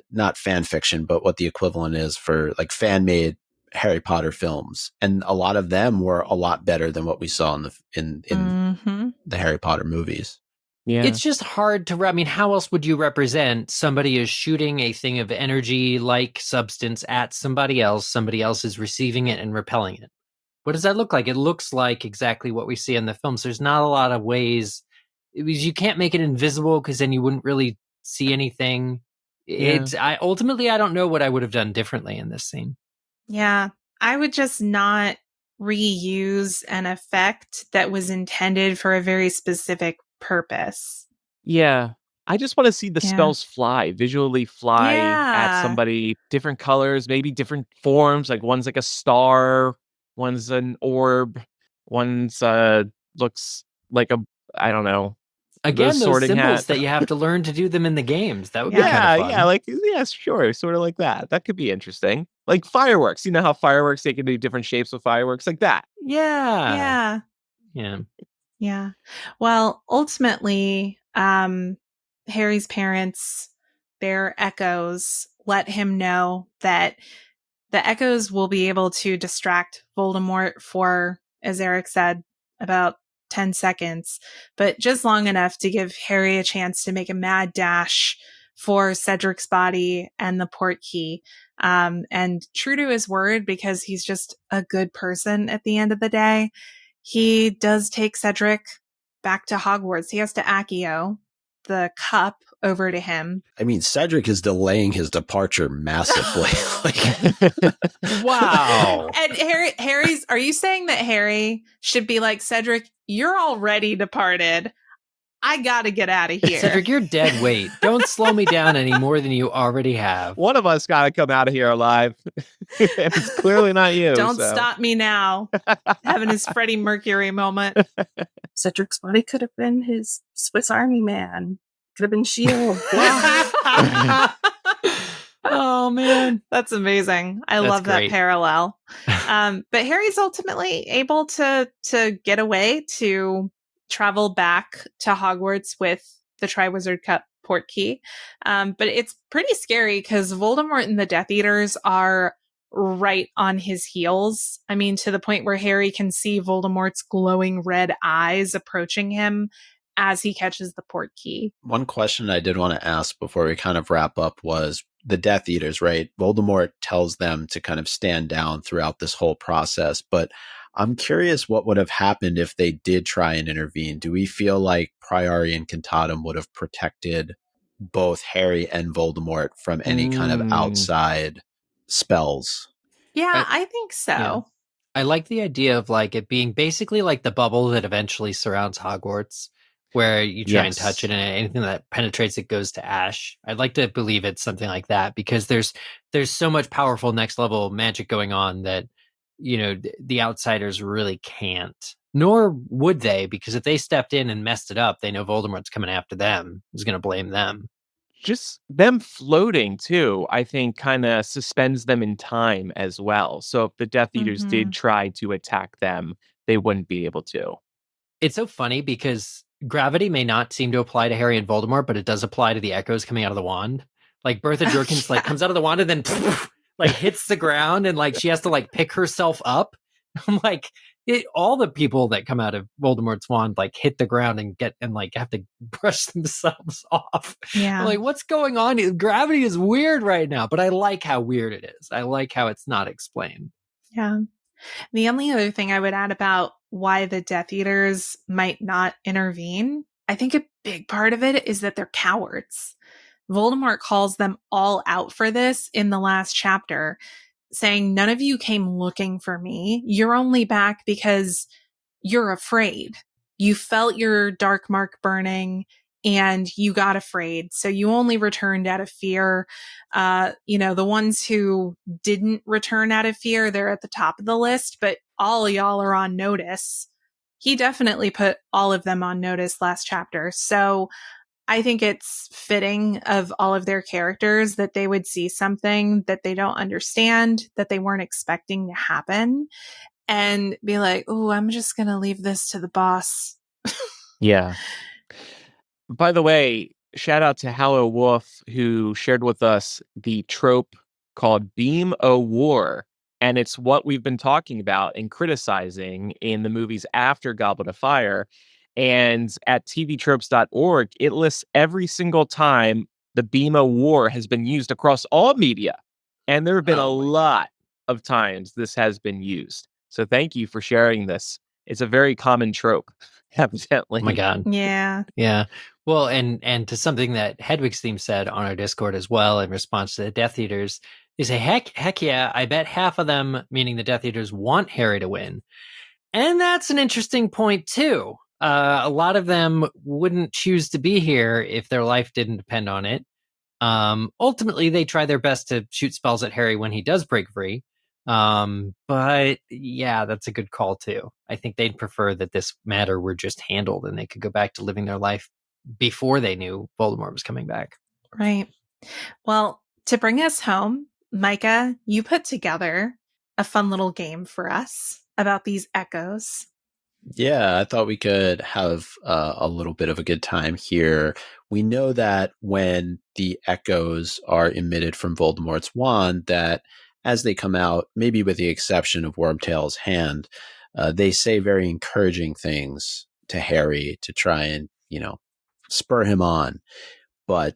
not fan fiction, but what the equivalent is for like fan-made Harry Potter films. And a lot of them were a lot better than what we saw in the Harry Potter movies. Yeah. It's just hard to, I mean, how else would you represent somebody is shooting a thing of energy like substance at somebody else is receiving it and repelling it? What does that look like? It looks like exactly what we see in the films. There's not a lot of ways, you can't make it invisible because then you wouldn't really see anything. Yeah. I don't know what I would have done differently in this scene. Yeah, I would just not reuse an effect that was intended for a very specific purpose. Yeah. I just want to see the spells visually fly at somebody, different colors, maybe different forms. Like one's like a star, one's an orb, one's looks like I don't know. Again, those sorting symbols hat. that you have to learn to do them in the games. That would be kind of fun. Yeah, sure. Sort of like that. That could be interesting. Like fireworks. You know how fireworks, they can do different shapes with fireworks like that. Yeah. Well, ultimately, Harry's parents, their echoes, let him know that the echoes will be able to distract Voldemort for, as Eric said, about 10 seconds, but just long enough to give Harry a chance to make a mad dash for Cedric's body and the port key. And true to his word, because he's just a good person at the end of the day, he does take Cedric back to Hogwarts. He has to Accio the cup over to him. I mean, Cedric is delaying his departure massively. Wow. And Harry's, are you saying that Harry should be like, Cedric, you're already departed. I gotta get out of here. Cedric, you're dead weight. Don't slow me down any more than you already have. One of us gotta come out of here alive. It's clearly not you. Don't stop me now. Having his Freddie Mercury moment. Cedric's body could have been his Swiss Army man. Could have been S.H.I.E.L.D. Oh, man. That's amazing. I love that parallel. But Harry's ultimately able to get away, to travel back to Hogwarts with the Triwizard Cup port key. But it's pretty scary because Voldemort and the Death Eaters are right on his heels. I mean, to the point where Harry can see Voldemort's glowing red eyes approaching him as he catches the port key. One question I did want to ask before we kind of wrap up was the Death Eaters, right? Voldemort tells them to kind of stand down throughout this whole process, but I'm curious what would have happened if they did try and intervene. Do we feel like Priori Incantatem would have protected both Harry and Voldemort from any kind of outside spells? Yeah, I think so. Yeah. I like the idea of like it being basically like the bubble that eventually surrounds Hogwarts, where you try and touch it and anything that penetrates it goes to ash. I'd like to believe it's something like that because there's so much powerful next level magic going on that the outsiders really can't. Nor would they, because if they stepped in and messed it up, they know Voldemort's coming after them. He's going to blame them. Just them floating, too, I think kind of suspends them in time as well. So if the Death Eaters did try to attack them, they wouldn't be able to. It's so funny because gravity may not seem to apply to Harry and Voldemort, but it does apply to the echoes coming out of the wand. Like Bertha Jorkins like comes out of the wand and then like hits the ground and like she has to like pick herself up. I'm like, all the people that come out of Voldemort's wand like hit the ground and like have to brush themselves off. Yeah. I'm like, what's going on? Gravity is weird right now, but I like how weird it is. I like how it's not explained. Yeah. The only other thing I would add about why the Death Eaters might not intervene, I think a big part of it is that they're cowards. Voldemort calls them all out for this in the last chapter, saying, none of you came looking for me. You're only back because you're afraid. You felt your dark mark burning and you got afraid. So you only returned out of fear. The ones who didn't return out of fear, they're at the top of the list, but all y'all are on notice. He definitely put all of them on notice last chapter. So I think it's fitting of all of their characters that they would see something that they don't understand, that they weren't expecting to happen, and be like, oh, I'm just going to leave this to the boss. Yeah. By the way, shout out to Hallow Wolf, who shared with us the trope called Beam o' War. And it's what we've been talking about and criticizing in the movies after Goblet of Fire. And at tvtropes.org, it lists every single time the Beam o' War has been used across all media. And there have been a lot of times this has been used. So thank you for sharing this. It's a very common trope, evidently. Oh my God. Yeah. Yeah. Well, and to something that Hedwig's theme said on our Discord as well in response to the Death Eaters, they say, heck yeah, I bet half of them, meaning the Death Eaters, want Harry to win. And that's an interesting point, too. A lot of them wouldn't choose to be here if their life didn't depend on it. Ultimately, they try their best to shoot spells at Harry when he does break free. But yeah, that's a good call, too. I think they'd prefer that this matter were just handled and they could go back to living their life before they knew Voldemort was coming back. Right. Well, to bring us home, Micah, you put together a fun little game for us about these echoes. Yeah, I thought we could have a little bit of a good time here. We know that when the echoes are emitted from Voldemort's wand, that as they come out, maybe with the exception of Wormtail's hand, they say very encouraging things to Harry to try and, spur him on. But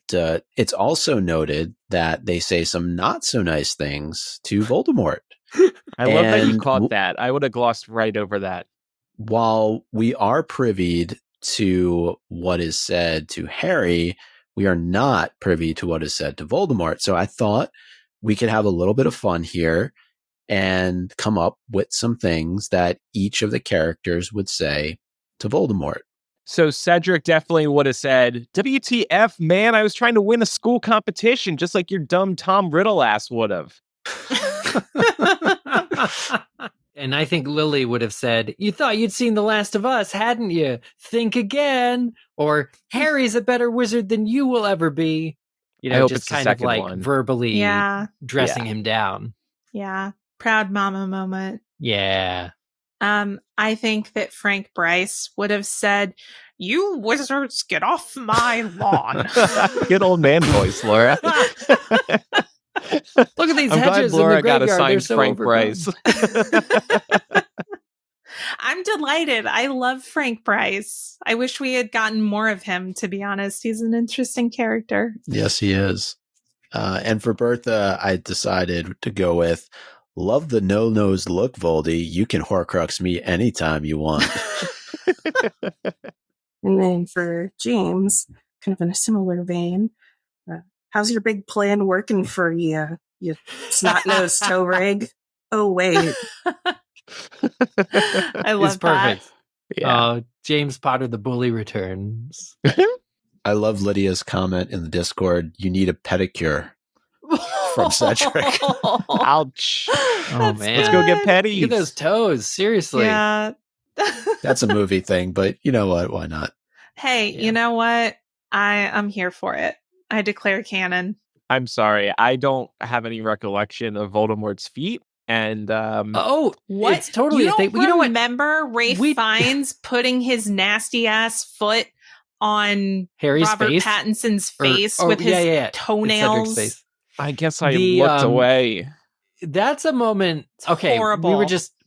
it's also noted that they say some not so nice things to Voldemort. I love that you caught that. I would have glossed right over that. While we are privied to what is said to Harry, we are not privy to what is said to Voldemort. So I thought we could have a little bit of fun here and come up with some things that each of the characters would say to Voldemort. So Cedric definitely would have said, WTF, man, I was trying to win a school competition just like your dumb Tom Riddle ass would have. And I think Lily would have said, you thought you'd seen The Last of Us, hadn't you? Think again. Or Harry's a better wizard than you will ever be. Just kind of like verbally dressing him down. Yeah. Proud mama moment. Yeah. I think that Frank Bryce would have said, you wizards, get off my lawn. Good old man voice, Laura. Look at these I'm hedges glad Laura in the got graveyard. assigned So Frank overgrown. Bryce. I'm delighted. I love Frank Bryce. I wish we had gotten more of him, to be honest. He's an interesting character. Yes, he is. And for Bertha, I decided to go with, love the no-nose look, Voldy. You can Horcrux me anytime you want. And then for James, kind of in a similar vein, how's your big plan working for you, you snot-nosed toe rig? Oh, wait. I love It's perfect. that. Yeah. James Potter the Bully returns. I love Lydia's comment in the Discord, you need a pedicure. from Cedric. Ouch. Oh, That's man. Let's go get good. petty. Look at those toes. Seriously. Yeah. That's a movie thing, but you know what? Why not? Hey, Yeah. you know what? I'm here for it. I declare canon. I'm sorry. I don't have any recollection of Voldemort's feet. And Oh, What? it's totally you a don't thing. Well, you know what? remember Rafe We- Fiennes putting his nasty ass foot on Harry's Robert face? Pattinson's Or- face oh, with his yeah, yeah, yeah. It's Cedric's toenails? face. I guess I The, looked away. That's a moment. It's Okay, horrible.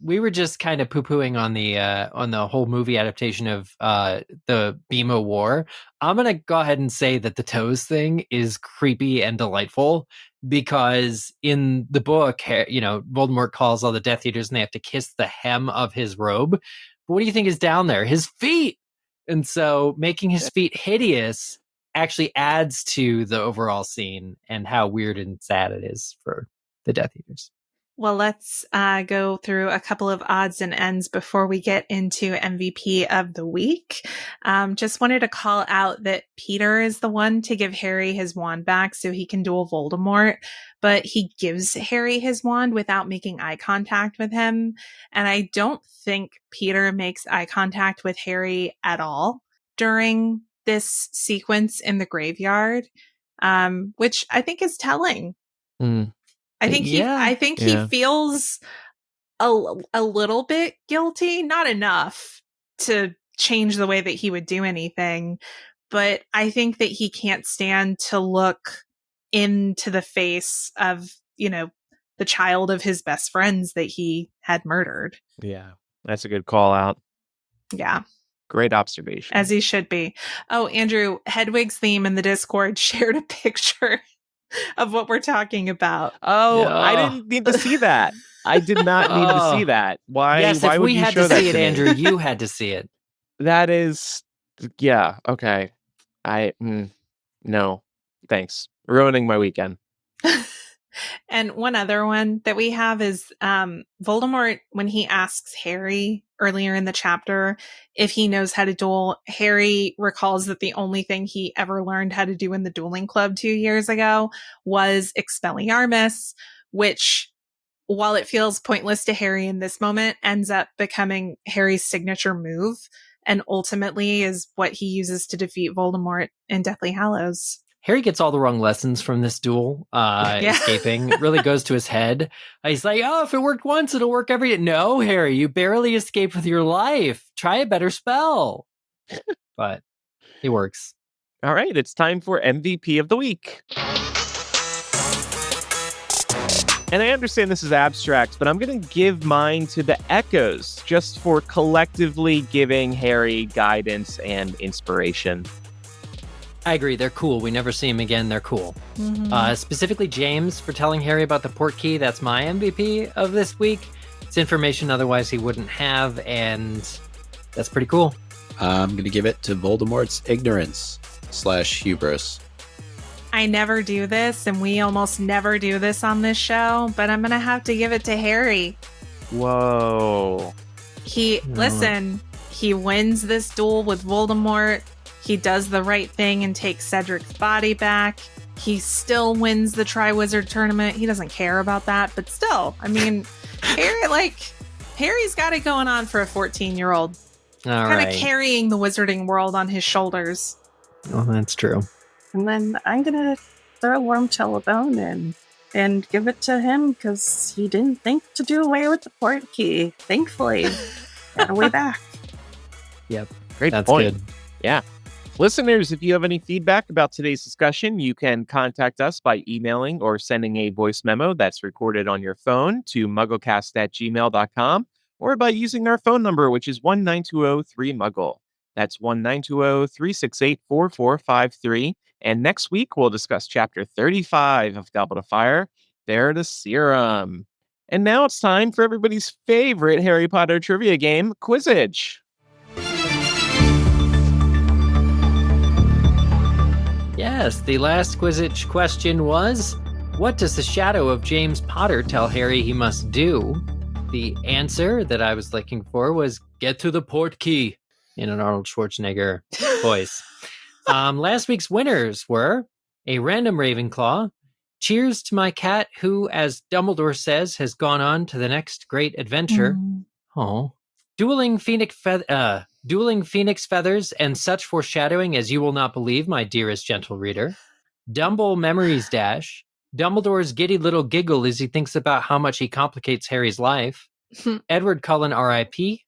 we were just kind of poo-pooing on the whole movie adaptation of the Bema War. I'm gonna go ahead and say that the toes thing is creepy and delightful because in the book, Voldemort calls all the Death Eaters and they have to kiss the hem of his robe. But what do you think is down there? His feet. And so making his feet hideous actually adds to the overall scene and how weird and sad it is for the Death Eaters. Well, let's go through a couple of odds and ends before we get into MVP of the week. Just wanted to call out that Peter is the one to give Harry his wand back so he can duel Voldemort, but he gives Harry his wand without making eye contact with him. And I don't think Peter makes eye contact with Harry at all during this sequence in the graveyard, which I think is telling. I think he feels a little bit guilty, not enough to change the way that he would do anything, but I think that he can't stand to look into the face of, the child of his best friends that he had murdered. Yeah, that's a good call out. Yeah. Great observation. As he should be. Oh, Andrew, Hedwig's theme in the Discord shared a picture of what we're talking about. Oh, Yeah. I didn't need to see that. I did not need to see that. Why? Yes, why if would we you had show to that see it, to me? Andrew, you had to see it. That is, yeah, okay. No, thanks. Ruining my weekend. And one other one that we have is Voldemort, when he asks Harry earlier in the chapter if he knows how to duel, Harry recalls that the only thing he ever learned how to do in the dueling club 2 years ago was Expelliarmus, which, while it feels pointless to Harry in this moment, ends up becoming Harry's signature move and ultimately is what he uses to defeat Voldemort in Deathly Hallows. Harry gets all the wrong lessons from this duel, escaping. It really goes to his head. He's like, oh, if it worked once, it'll work every day. No, Harry, you barely escaped with your life. Try a better spell. But it works. All right, it's time for MVP of the week. And I understand this is abstract, but I'm going to give mine to the Echoes, just for collectively giving Harry guidance and inspiration. I agree. They're cool. We never see him again. They're cool. Mm-hmm. Specifically, James for telling Harry about the port key. That's my MVP of this week. It's information otherwise he wouldn't have, and that's pretty cool. I'm going to give it to Voldemort's ignorance / hubris. I never do this, and we almost never do this on this show, but I'm going to have to give it to Harry. Whoa. Listen, he wins this duel with Voldemort. He does the right thing and takes Cedric's body back. He still wins the Triwizard Tournament. He doesn't care about that, but still, I mean, Harry's got it going on for a 14-year-old. Kind of carrying the wizarding world on his shoulders. Oh, that's true. And then I'm going to throw Wormtail a bone in and give it to him because he didn't think to do away with the port key. Thankfully, got a way back. Yep. Great That's point. good. Yeah. Listeners, if you have any feedback about today's discussion, you can contact us by emailing or sending a voice memo that's recorded on your phone to mugglecast@gmail.com or by using our phone number, which is 1-920-3-MUGGLE. That's 1-920-368-4453. And next week, we'll discuss Chapter 35 of Goblet of Fire, Veritaserum. And now it's time for everybody's favorite Harry Potter trivia game, Quizzitch. Yes, the last Quizzitch question was, what does the shadow of James Potter tell Harry he must do? The answer that I was looking for was, get to the port key, in an Arnold Schwarzenegger voice. Last week's winners were a random Ravenclaw, Cheers to my cat who, as Dumbledore says, has gone on to the next great adventure. Oh. Dueling phoenix feathers and such foreshadowing as you will not believe, my dearest gentle reader. Dumble memories dash. Dumbledore's giddy little giggle as he thinks about how much he complicates Harry's life. Edward Cullen R.I.P.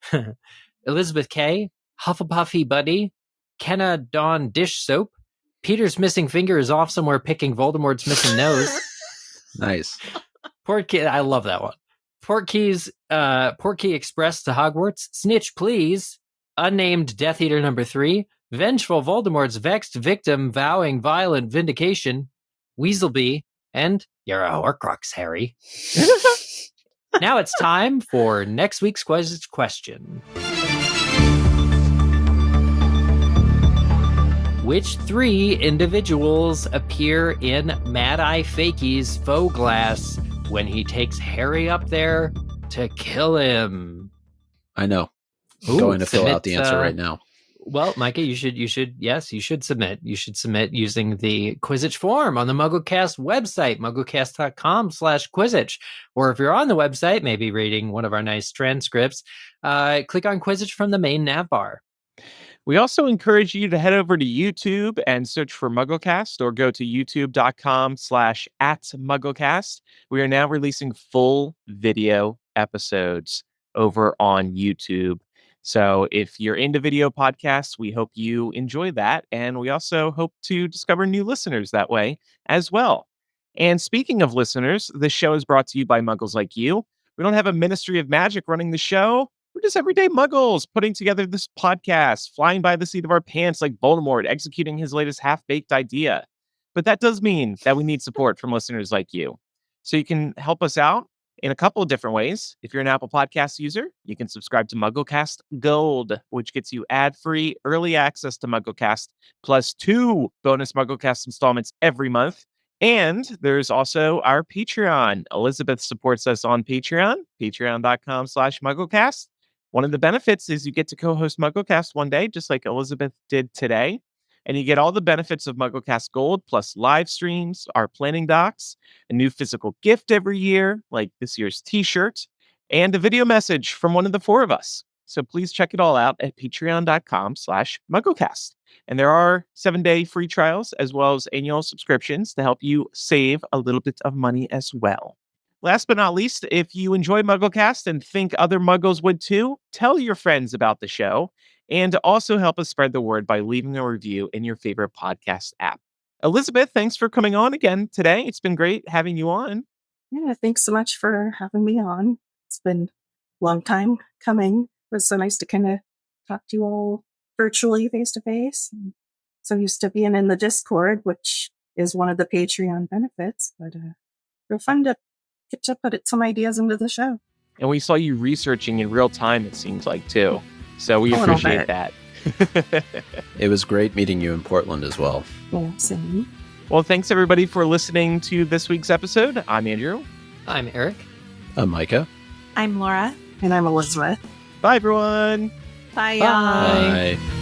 Elizabeth K. Hufflepuffy Buddy. Kenna Dawn Dish Soap. Peter's missing finger is off somewhere picking Voldemort's missing nose. Nice. Portkey, I love that one. Portkey Express to Hogwarts. Snitch, please. Unnamed Death Eater number 3. Vengeful Voldemort's vexed victim vowing violent vindication. Weaselby. And you're a Horcrux, Harry. Now it's time for next week's question. Which 3 individuals appear in Mad-Eye Fakey's faux glass when he takes Harry up there to kill him? I know. I'm Ooh, going to fill submit, out the answer right now. Well, Micah, you should submit. You should submit using the Quizzitch form on the MuggleCast website, mugglecast.com/Quizzitch. Or if you're on the website, maybe reading one of our nice transcripts, click on Quizzitch from the main navbar. We also encourage you to head over to YouTube and search for MuggleCast or go to youtube.com/@MuggleCast. We are now releasing full video episodes over on YouTube. So if you're into video podcasts, we hope you enjoy that. And we also hope to discover new listeners that way as well. And speaking of listeners, this show is brought to you by Muggles Like You. We don't have a Ministry of Magic running the show. We're just everyday Muggles putting together this podcast, flying by the seat of our pants like Voldemort, executing his latest half-baked idea. But that does mean that we need support from listeners like you. So you can help us out in a couple of different ways. If you're an Apple Podcast user, you can subscribe to MuggleCast Gold, which gets you ad-free early access to MuggleCast, plus 2 bonus MuggleCast installments every month. And there's also our Patreon. Elizabeth supports us on Patreon, patreon.com/MuggleCast. One of the benefits is you get to co-host MuggleCast one day, just like Elizabeth did today. And you get all the benefits of MuggleCast Gold, plus live streams, our planning docs, a new physical gift every year, like this year's t-shirt, and a video message from one of the 4 of us. So please check it all out at patreon.com/MuggleCast. And there are 7-day free trials as well as annual subscriptions to help you save a little bit of money as well. Last but not least, if you enjoy MuggleCast and think other Muggles would too, tell your friends about the show and also help us spread the word by leaving a review in your favorite podcast app. Elizabeth, thanks for coming on again today. It's been great having you on. Yeah, thanks so much for having me on. It's been a long time coming. It was so nice to kind of talk to you all virtually face to face. So used to being in the Discord, which is one of the Patreon benefits, but real fun to get to put some ideas into the show. And we saw you researching in real time, it seems like, too. So we appreciate that. It was great meeting you in Portland as well. Yeah, same. Well, thanks everybody for listening to this week's episode. I'm Andrew. I'm Eric. I'm Micah. I'm Laura. And I'm Elizabeth. Bye, everyone. Bye, y'all. Bye. Bye.